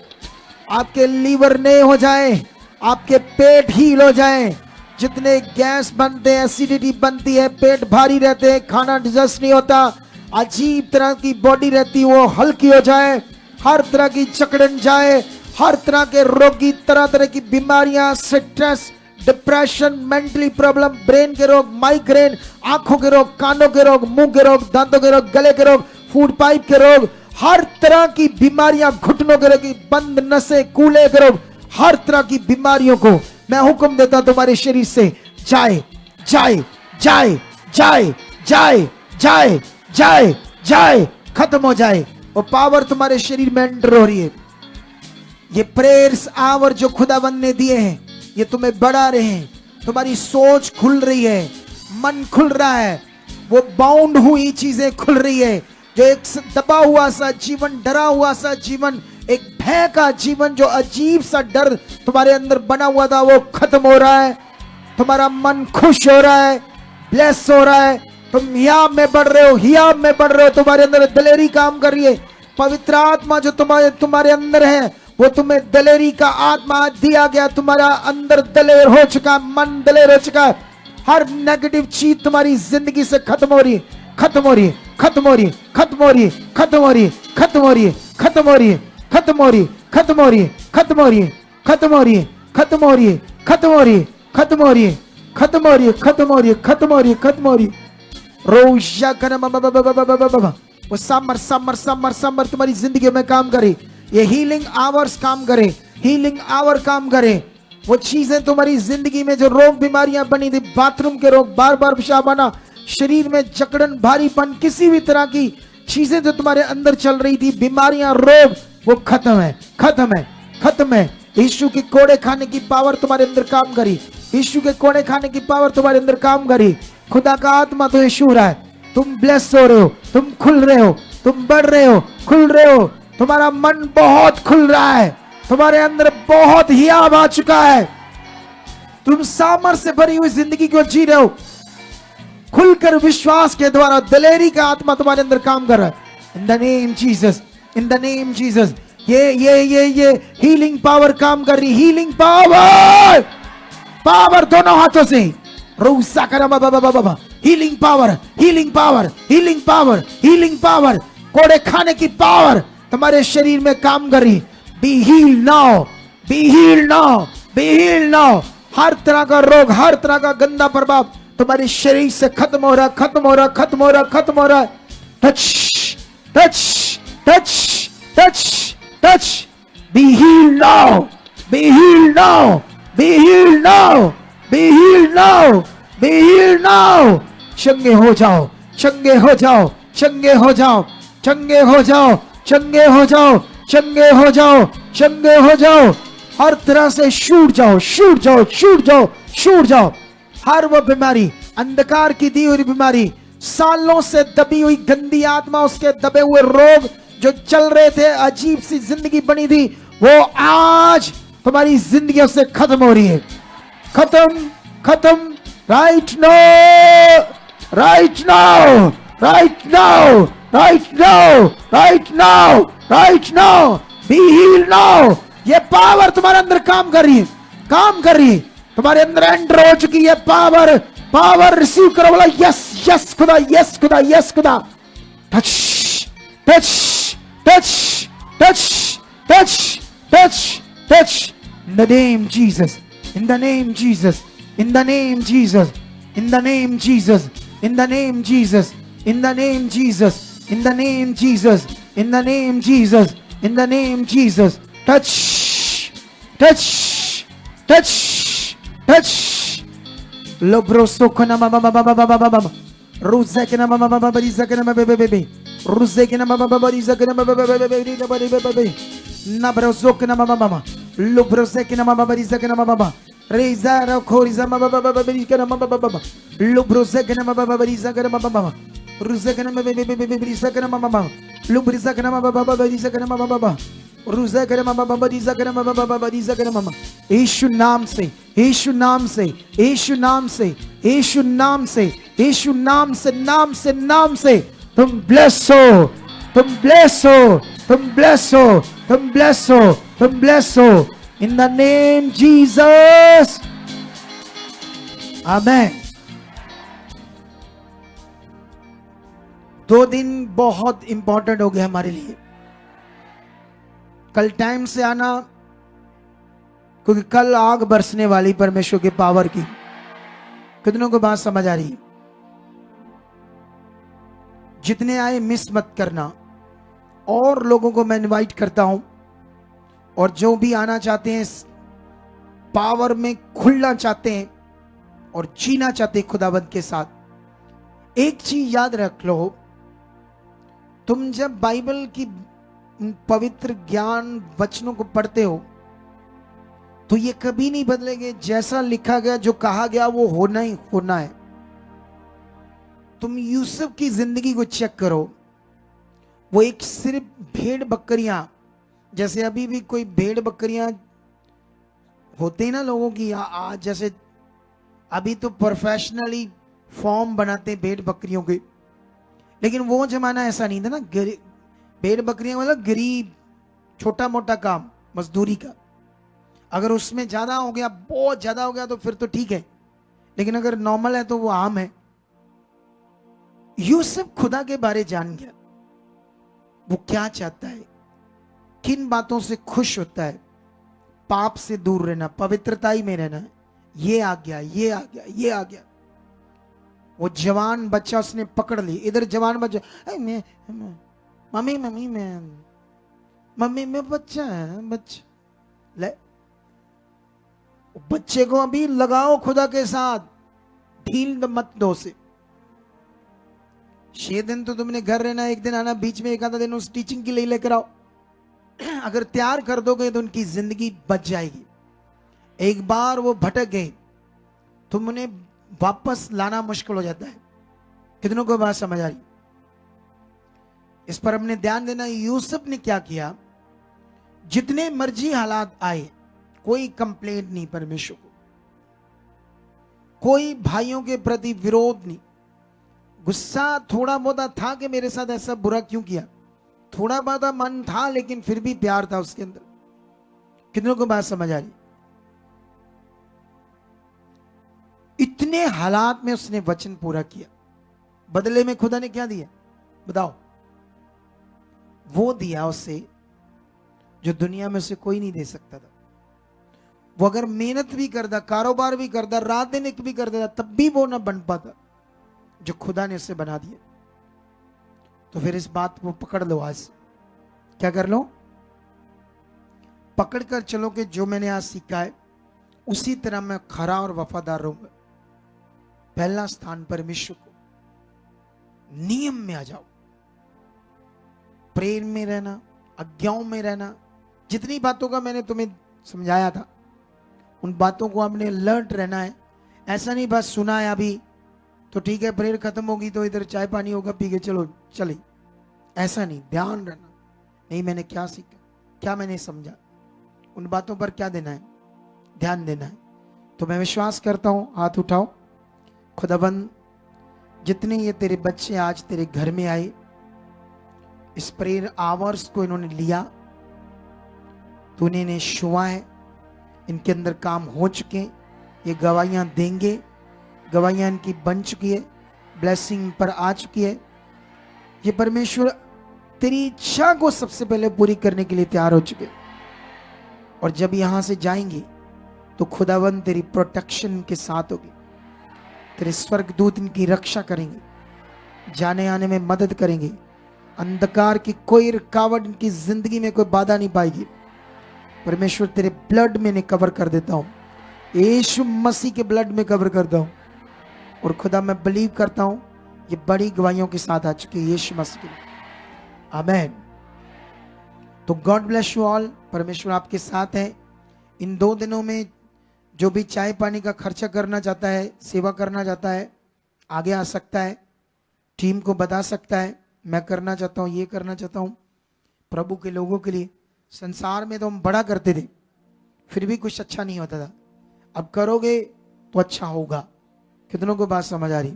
आपके लीवर नए हो जाए, आपके पेट हील हो जाए। जितने गैस बनते हैं, एसिडिटी बनती है, पेट भारी रहते हैं, खाना डिजेस्ट नहीं होता, अजीब तरह की बॉडी रहती है, वो हल्की हो जाए, हर तरह की जकड़न जाए, हर तरह के रोगी, तरह तरह की बीमारियां, stress, depression, mentally problem, brain के रोग, माइग्रेन, आंखों के रोग, कानों के रोग, मुंह के रोग, दांतों के रोग, गले के रोग, फूड पाइप के रोग, हर तरह की बीमारियां, घुटनों के रोग, बंद नसें, कूले के रोग, हर तरह की बीमारियों को मैं हुक्म देता हूं तुम्हारे शरीर से जाए, जाए, जाए, जाए, जाए, जाए, जाए, जाए, खत्म हो जाए। वो पावर तुम्हारे शरीर में एंटर हो रही है। ये प्रेयर्स आवर जो खुदाबंद ने दिए हैं, ये तुम्हें बढ़ा रहे हैं, तुम्हारी सोच खुल रही है, मन खुल रहा है, वो बाउंड हुई चीजें खुल रही है। जो एक दबा हुआ सा जीवन, डरा हुआ सा जीवन, एक भय का जीवन, जो अजीब सा डर तुम्हारे अंदर बना हुआ था, वो खत्म हो रहा है। तुम्हारा मन खुश हो रहा है, ब्लेस हो रहा है, तुम हियाब में बढ़ रहे हो, हियाब में बढ़ रहे हो, तुम्हारे अंदर दिलेरी काम कर रही है। पवित्र आत्मा जो तुम्हारे अंदर है, वो तुम्हें दिलेरी का आत्मा दिया गया, तुम्हारा अंदर दिलेर हो चुका, मन दिलेर हो चुका है। हर नेगेटिव चीज तुम्हारी जिंदगी से खत्म हो रही है, खत्म हो रही है, खत्म हो रही है, खत्म हो रही है, खत्म हो रही है, खत्म हो रही है, खत्म हो रही है, खत्म हो रही है, खत्म हो रही है, खत्म हो रही है, खत्म हो रही है, खत्म हो रही है, खत्म हो रही है, खत्म हो रही है, खत्म हो रही है, खत्म हो रही है, खत्म हो रही है, खत्म हो रही है। रोशा करना वो समर समर समर समर तुम्हारी जिंदगी में काम करे। ये हीलिंग आवर्स काम करे, हीलिंग आवर काम करे। वो चीजें तुम्हारी जिंदगी में जो रोग बीमारियां बनी थी, बाथरूम के रोग, बार बार पेशाब आना, शरीर में जकड़न, भारीपन, किसी भी तरह की चीजें जो तुम्हारे अंदर चल रही थी, बीमारियां, रोग, वो खत्म है, खत्म है, खत्म है। यीशु के कोड़े खाने की पावर तुम्हारे अंदर काम करी, यीशु के कोड़े खाने की पावर तुम्हारे अंदर काम करी। खुदा का आत्मा तो यीशु रहा है, तुम ब्लेस हो रहे हो, तुम खुल रहे हो, तुम बढ़ रहे हो, खुल रहे हो, तुम्हारा मन बहुत खुल रहा है, तुम्हारे अंदर बहुत हियाब आ चुका है, तुम सामर्थ्य से भरी हुई जिंदगी को जी रहे हो। खुलकर विश्वास के द्वारा दिलेरी का आत्मा तुम्हारे अंदर काम कर रहा है। In the name Jesus, in the name Jesus, ये हीलिंग पावर काम कर रही, हीलिंग पावर, पावर दोनों हाथों से, रूसा करा बाबा, healing power, healing power, healing power, healing power, कोड़े खाने की पावर तुम्हारे शरीर में काम कर रही। Be heal now, be heal now, be heal now. हर तरह का रोग, हर तरह का गंदा प्रभाव तुम्हारे शरीर से खत्म हो रहा, खत्म हो रहा, खत्म हो रहा, खत्म हो रहा। Touch touch touch touch touch, be heal now, be heal now, be heal now, be heal now, be heal now. चंगे हो जाओ, चंगे हो जाओ, चंगे हो जाओ, चंगे हो जाओ, चंगे हो जाओ, चंगे हो जाओ, चंगे हो जाओ। हर तरह से छूट जाओ, छूट जाओ, छूट जाओ, छूट जाओ। हर वो बीमारी, अंधकार की दी हुई बीमारी, सालों से दबी हुई गंदी आत्मा, उसके दबे हुए रोग जो चल रहे थे, अजीब सी जिंदगी बनी थी, वो आज तुम्हारी जिंदगियों से खत्म हो रही है। खत्म, खत्म, right now, right now, right now, right now, right now, right now, be heal now. ये पावर तुम्हारे अंदर काम कर रही है, काम कर रही है, तुम्हारे अंदर एंटर हो चुकी है पावर। पावर रिसीव करो, बोला यस यस खुदा, यस खुदा, यस खुदा। Touch touch touch touch touch touch touch, in the name Jesus, in the name Jesus, in the name Jesus, in the name Jesus, in the name Jesus, in the name Jesus, in the name Jesus, in the name Jesus, in the name Jesus. Touch, touch, touch, touch. Lobroso kona mama mama mama mama mama. Ruzekina mama mama bari zakina mama baby. Ruzekina mama bari zakina mama baby baby. Nabrozokina mama mama. Lobrozekina mama bari zakina mama mama. Rezara khoriza mama baba bari zakina mama baba. Lobrozekina mama bari zakina mama mama. Ruzakana mama baby zakana mama mama. Lubrizakana mama baba bari zakina mama baba. Ruzakana mama baba bari zakina mama baba bari zakina mama. यीशु नाम से, यीशु नाम से, यीशु नाम से, यीशु नाम से, यीशु नाम से, नाम से, नाम से तुम ब्लेस हो, तुम ब्लेस हो, तुम ब्लेस हो, तुम ब्लेस हो, तुम ब्लेस हो। इन द नेम जीसस, आमेन। 2 दिन बहुत इंपॉर्टेंट हो गया हमारे लिए। कल टाइम से आना, क्योंकि कल आग बरसने वाली परमेश्वर के पावर की। कितनों को बात समझ आ रही? जितने आए मिस मत करना। और लोगों को मैं इनवाइट करता हूं, और जो भी आना चाहते हैं, पावर में खुलना चाहते हैं और जीना चाहते हैं खुदावंद के साथ, एक चीज याद रख लो, तुम जब बाइबल की पवित्र ज्ञान वचनों को पढ़ते हो तो ये कभी नहीं बदलेंगे। जैसा लिखा गया, जो कहा गया, वो होना ही होना है। तुम यूसुफ की जिंदगी को चेक करो, वो एक सिर्फ भेड़ बकरियां, जैसे अभी भी कोई भेड़ बकरियां होते हैं ना लोगों की, आज जैसे अभी तो प्रोफेशनली फॉर्म बनाते हैं भेड़ बकरियों के, लेकिन वो जमाना ऐसा नहीं था ना। भेड़ बकरियां मतलब गरीब, छोटा मोटा काम, मजदूरी का। अगर उसमें ज्यादा हो गया, बहुत ज्यादा हो गया, तो फिर तो ठीक है, लेकिन अगर नॉर्मल है तो वो आम है। यूसुफ खुदा के बारे जान गया, वो क्या चाहता है, किन बातों से खुश होता है। पाप से दूर रहना, पवित्रता में रहना, ये आ गया, ये आ गया, ये आ गया। वो जवान बच्चा उसने पकड़ ली। इधर जवान बच्चा, मम्मी मम्मी मैं बच्चा है, बच्चा ले। बच्चे को अभी लगाओ खुदा के साथ, ढील मत दो से। 6 दिन तो तुमने घर रहना, 1 दिन आना, बीच में 1 आधा दिन उस टीचिंग के लिए लेकर आओ। अगर तैयार कर दोगे तो उनकी जिंदगी बच जाएगी। एक बार वो भटक गए तो उन्हें वापस लाना मुश्किल हो जाता है। कितनों को बात समझ आ रही? इस पर हमने ध्यान देना। यूसुफ ने क्या किया, जितने मर्जी हालात आए, कोई कंप्लेंट नहीं परमेश्वर को, कोई भाइयों के प्रति विरोध नहीं। गुस्सा थोड़ा बहुत था कि मेरे साथ ऐसा बुरा क्यों किया, थोड़ा बहुत मन था लेकिन फिर भी प्यार था उसके अंदर। कितनों को बात समझ आ रही? इतने हालात में उसने वचन पूरा किया। बदले में खुदा ने क्या दिया बताओ? वो दिया उसे जो दुनिया में उसे कोई नहीं दे सकता था। वो अगर मेहनत भी करता, कारोबार भी करता, रात दिन एक भी करता था, तब भी वो ना बन पाता जो खुदा ने उसे बना दिया। तो फिर इस बात को पकड़ लो। आज क्या कर लो? पकड़ कर चलो कि जो मैंने आज सीखा है उसी तरह मैं खरा और वफादार रहूंगा। पहला स्थान परमेश्वर को, नियम में आ जाओ, प्रेम में रहना, आज्ञाओं में रहना। जितनी बातों का मैंने तुम्हें समझाया था उन बातों को आपने अलर्ट रहना है। ऐसा नहीं बस सुना है अभी तो ठीक है, प्रेयर खत्म होगी तो इधर चाय पानी होगा, पी के चलो चले, ऐसा नहीं। ध्यान रहना, नहीं मैंने क्या सीखा, क्या मैंने समझा, उन बातों पर क्या देना है, ध्यान देना है। तो मैं विश्वास करता हूं, हाथ उठाओ। खुदाबंद जितने ये तेरे बच्चे आज तेरे घर में आए, इस प्रेयर आवर्स को इन्होंने लिया, तूने इन्हें छुआ है, इनके अंदर काम हो चुके, ये गवाहियां देंगे, गवाहियां इनकी बन चुकी है, ब्लेसिंग पर आ चुकी है। ये परमेश्वर तेरी इच्छा को सबसे पहले पूरी करने के लिए तैयार हो चुके। और जब यहां से जाएंगे तो खुदावंद तेरी प्रोटेक्शन के साथ होगी, तेरे स्वर्गदूत इनकी रक्षा करेंगे, जाने आने में मदद करेंगे। अंधकार की कोई रुकावट इनकी जिंदगी में कोई बाधा नहीं पाएगी। परमेश्वर तेरे ब्लड में इन्हें कवर कर देता हूं, यीशु मसीह के ब्लड में कवर करता हूं। और खुदा मैं बिलीव करता हूं ये बड़ी गवाहियों के साथ आ चुके यीशु मसीह के। आमीन। तो गॉड ब्लेस यू ऑल। परमेश्वर आपके साथ है। इन 2 दिनों में जो भी चाय पानी का खर्चा करना चाहता है, सेवा करना चाहता है, आगे आ सकता है, टीम को बता सकता है मैं करना चाहता हूं, ये करना चाहता हूं प्रभु के लोगों के लिए। संसार में तो हम बड़ा करते थे फिर भी कुछ अच्छा नहीं होता था, अब करोगे तो अच्छा होगा। कितनों को बात समझ आ रही?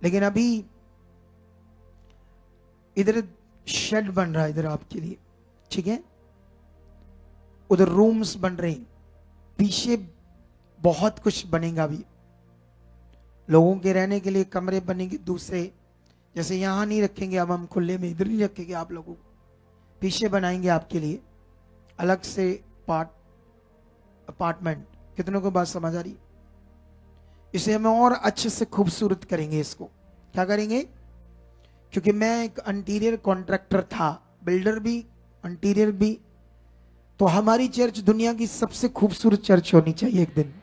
लेकिन अभी इधर शेड बन रहा है इधर आपके लिए, ठीक है, उधर रूम्स बन रहे हैं, पीछे बहुत कुछ बनेगा अभी। लोगों के रहने के लिए कमरे बनेंगे दूसरे, जैसे यहां नहीं रखेंगे अब हम खुले में, इधर नहीं रखेंगे आप लोगों को, पीछे बनाएंगे आपके लिए अलग से अपार्टमेंट। कितनों को बात समझ आ रही? इसे हम और अच्छे से खूबसूरत करेंगे। इसको क्या करेंगे? क्योंकि मैं एक इंटीरियर कॉन्ट्रैक्टर था, बिल्डर भी, इंटीरियर भी, तो हमारी चर्च दुनिया की सबसे खूबसूरत चर्च होनी चाहिए एक दिन,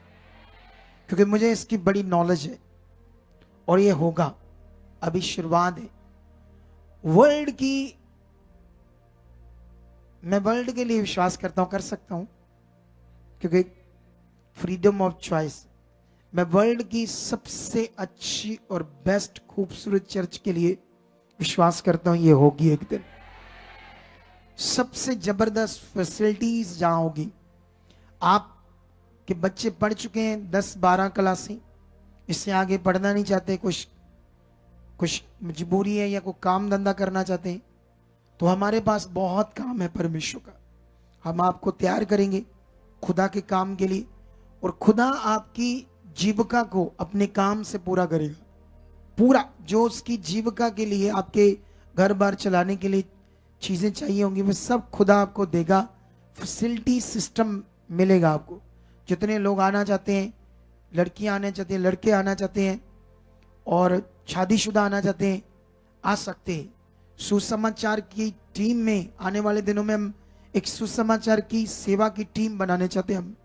क्योंकि मुझे इसकी बड़ी नॉलेज है और ये होगा। अभी शुरुआत है। वर्ल्ड की, मैं वर्ल्ड के लिए विश्वास करता हूं, कर सकता हूं, क्योंकि फ्रीडम ऑफ चॉइस। मैं वर्ल्ड की सबसे अच्छी और बेस्ट खूबसूरत चर्च के लिए विश्वास करता हूं, ये होगी एक दिन। सबसे जबरदस्त फैसिलिटीज जहां होगी। आपके बच्चे पढ़ चुके हैं 10-12 क्लासें, इससे आगे पढ़ना नहीं चाहते, कुछ मजबूरी है या कोई काम धंधा करना चाहते हैं, तो हमारे पास बहुत काम है परमेश्वर का। हम आपको तैयार करेंगे खुदा के काम के लिए, और खुदा आपकी जीविका को अपने काम से पूरा करेगा। पूरा जो उसकी जीविका के लिए, आपके घर बार चलाने के लिए चीजें चाहिए होंगी, वो सब खुदा आपको देगा। फैसिलिटी सिस्टम मिलेगा आपको। जितने लोग आना चाहते हैं, लड़कियां आना चाहती हैं, लड़के आना चाहते हैं और शादीशुदा आना चाहते हैं, आ सकते हैं। सुसमाचार की टीम में आने वाले दिनों में हम एक सुसमाचार की सेवा की टीम बनाने चाहते हैं हम,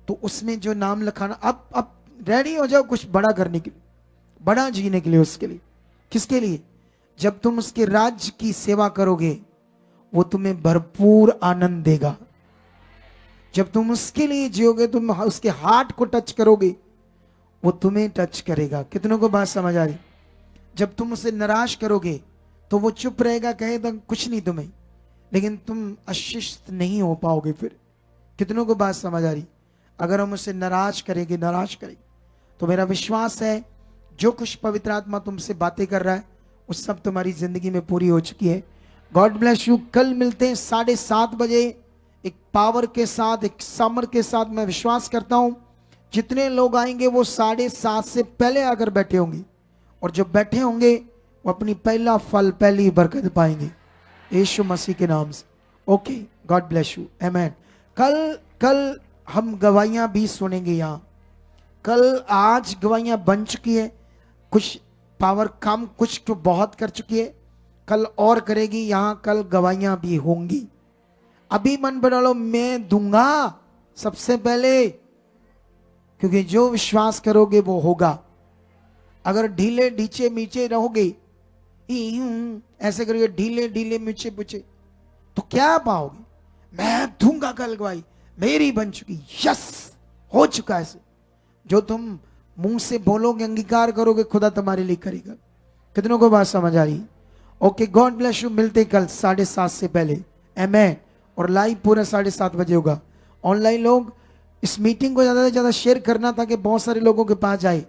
तो उसमें जो नाम लिखाना, अब रेडी हो जाओ कुछ बड़ा करने के लिए, बड़ा जीने के लिए। उसके लिए, किसके लिए? जब तुम उसके राज्य की सेवा करोगे वो तुम्हें भरपूर आनंद देगा। जब तुम उसके लिए जियोगे, तुम उसके हार्ट को टच करोगे, वो तुम्हें टच करेगा। कितनों को बात समझ आ रही? जब तुम उसे निराश करोगे तो वो चुप रहेगा, कहेगा कुछ नहीं तुम्हें, लेकिन तुम आशीषित नहीं हो पाओगे फिर। कितनों को बात समझ आ रही? अगर हम उसे नाराज करेंगे, तो मेरा विश्वास है जो कुछ पवित्र आत्मा तुमसे बातें कर रहा है वो सब तुम्हारी जिंदगी में पूरी हो चुकी है। God bless you. कल मिलते हैं 7:30 बजे एक पावर के साथ, एक समर के साथ। मैं विश्वास करता हूं जितने लोग आएंगे वो 7:30 से पहले आकर बैठे होंगे, और जो बैठे होंगे वो अपनी पहला फल, पहली बरकत पाएंगे यीशु मसीह के नाम से। ओके, गॉड ब्लेस यू, आमेन। कल हम गवाहियां भी सुनेंगे यहाँ। कल आज गवाहियां बन चुकी है, कुछ पावर कम, कुछ तो बहुत कर चुकी है, कल और करेगी यहाँ। कल गवाहियां भी होंगी। अभी मन बना लो, मैं दूंगा सबसे पहले, क्योंकि जो विश्वास करोगे वो होगा। अगर ढीले ढीचे मीचे रहोगे, ऐसे करोगे ढीले ढीले मीचे पूछे, तो क्या पाओगे? मैं दूंगा कल गवाही, मेरी बन चुकी, यस हो चुका है। जो तुम मुंह से बोलोगे, अंगीकार करोगे, खुदा तुम्हारे लिए करेगा। कितनों को बात समझ आ रही? Okay, God bless you. मिलते कल 7:30 से पहले, आमेन। और लाइव पूरा 7:30 बजे होगा। ऑनलाइन लोग इस मीटिंग को ज्यादा से ज्यादा शेयर करना ताकि बहुत सारे लोगों के पास जाए।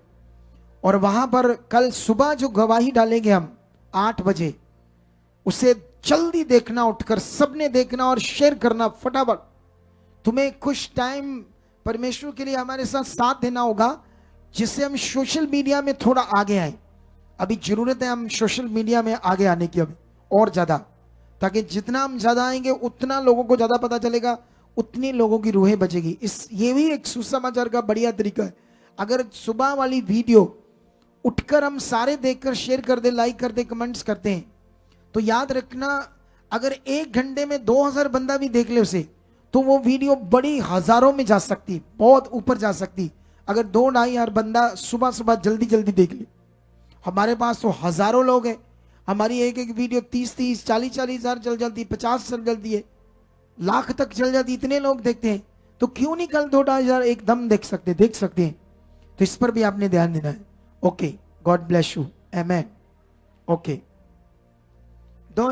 और वहां पर कल सुबह जो गवाही डालेंगे हम 8 बजे, उसे जल्दी देखना, उठकर सबने देखना और शेयर करना फटाफट। तुम्हें कुछ टाइम परमेश्वर के लिए हमारे साथ देना होगा, जिससे हम सोशल मीडिया में थोड़ा आगे आए। अभी जरूरत है हम सोशल मीडिया में आगे आने की, अभी और ज्यादा, ताकि जितना हम ज्यादा आएंगे उतना लोगों को ज्यादा पता चलेगा, उतनी लोगों की रूहें बचेगी। ये भी एक सुसमाचार का बढ़िया तरीका है। अगर सुबह वाली वीडियो उठकर हम सारे देखकर शेयर कर दे, लाइक कर दे, कमेंट्स करते हैं, तो याद रखना अगर 1 घंटे में 2000 बंदा भी देख ले उसे, तो वो वीडियो बड़ी हजारों में जा सकती, बहुत ऊपर जा सकती। अगर 2-2.5 बंदा सुबह सुबह जल्दी जल्दी देख ले। हमारे पास तो हजारों लोग हैं, हमारी एक एक वीडियो 30-30, 40-40 हजार चल जाती, 50 चल जाती है, लाख तक चल जाती, इतने लोग देखते हैं। तो क्यों नहीं कल 2-2.5 एकदम देख सकते हैं। तो इस पर भी आपने ध्यान देना है। Okay, God bless you, amen. Okay, 2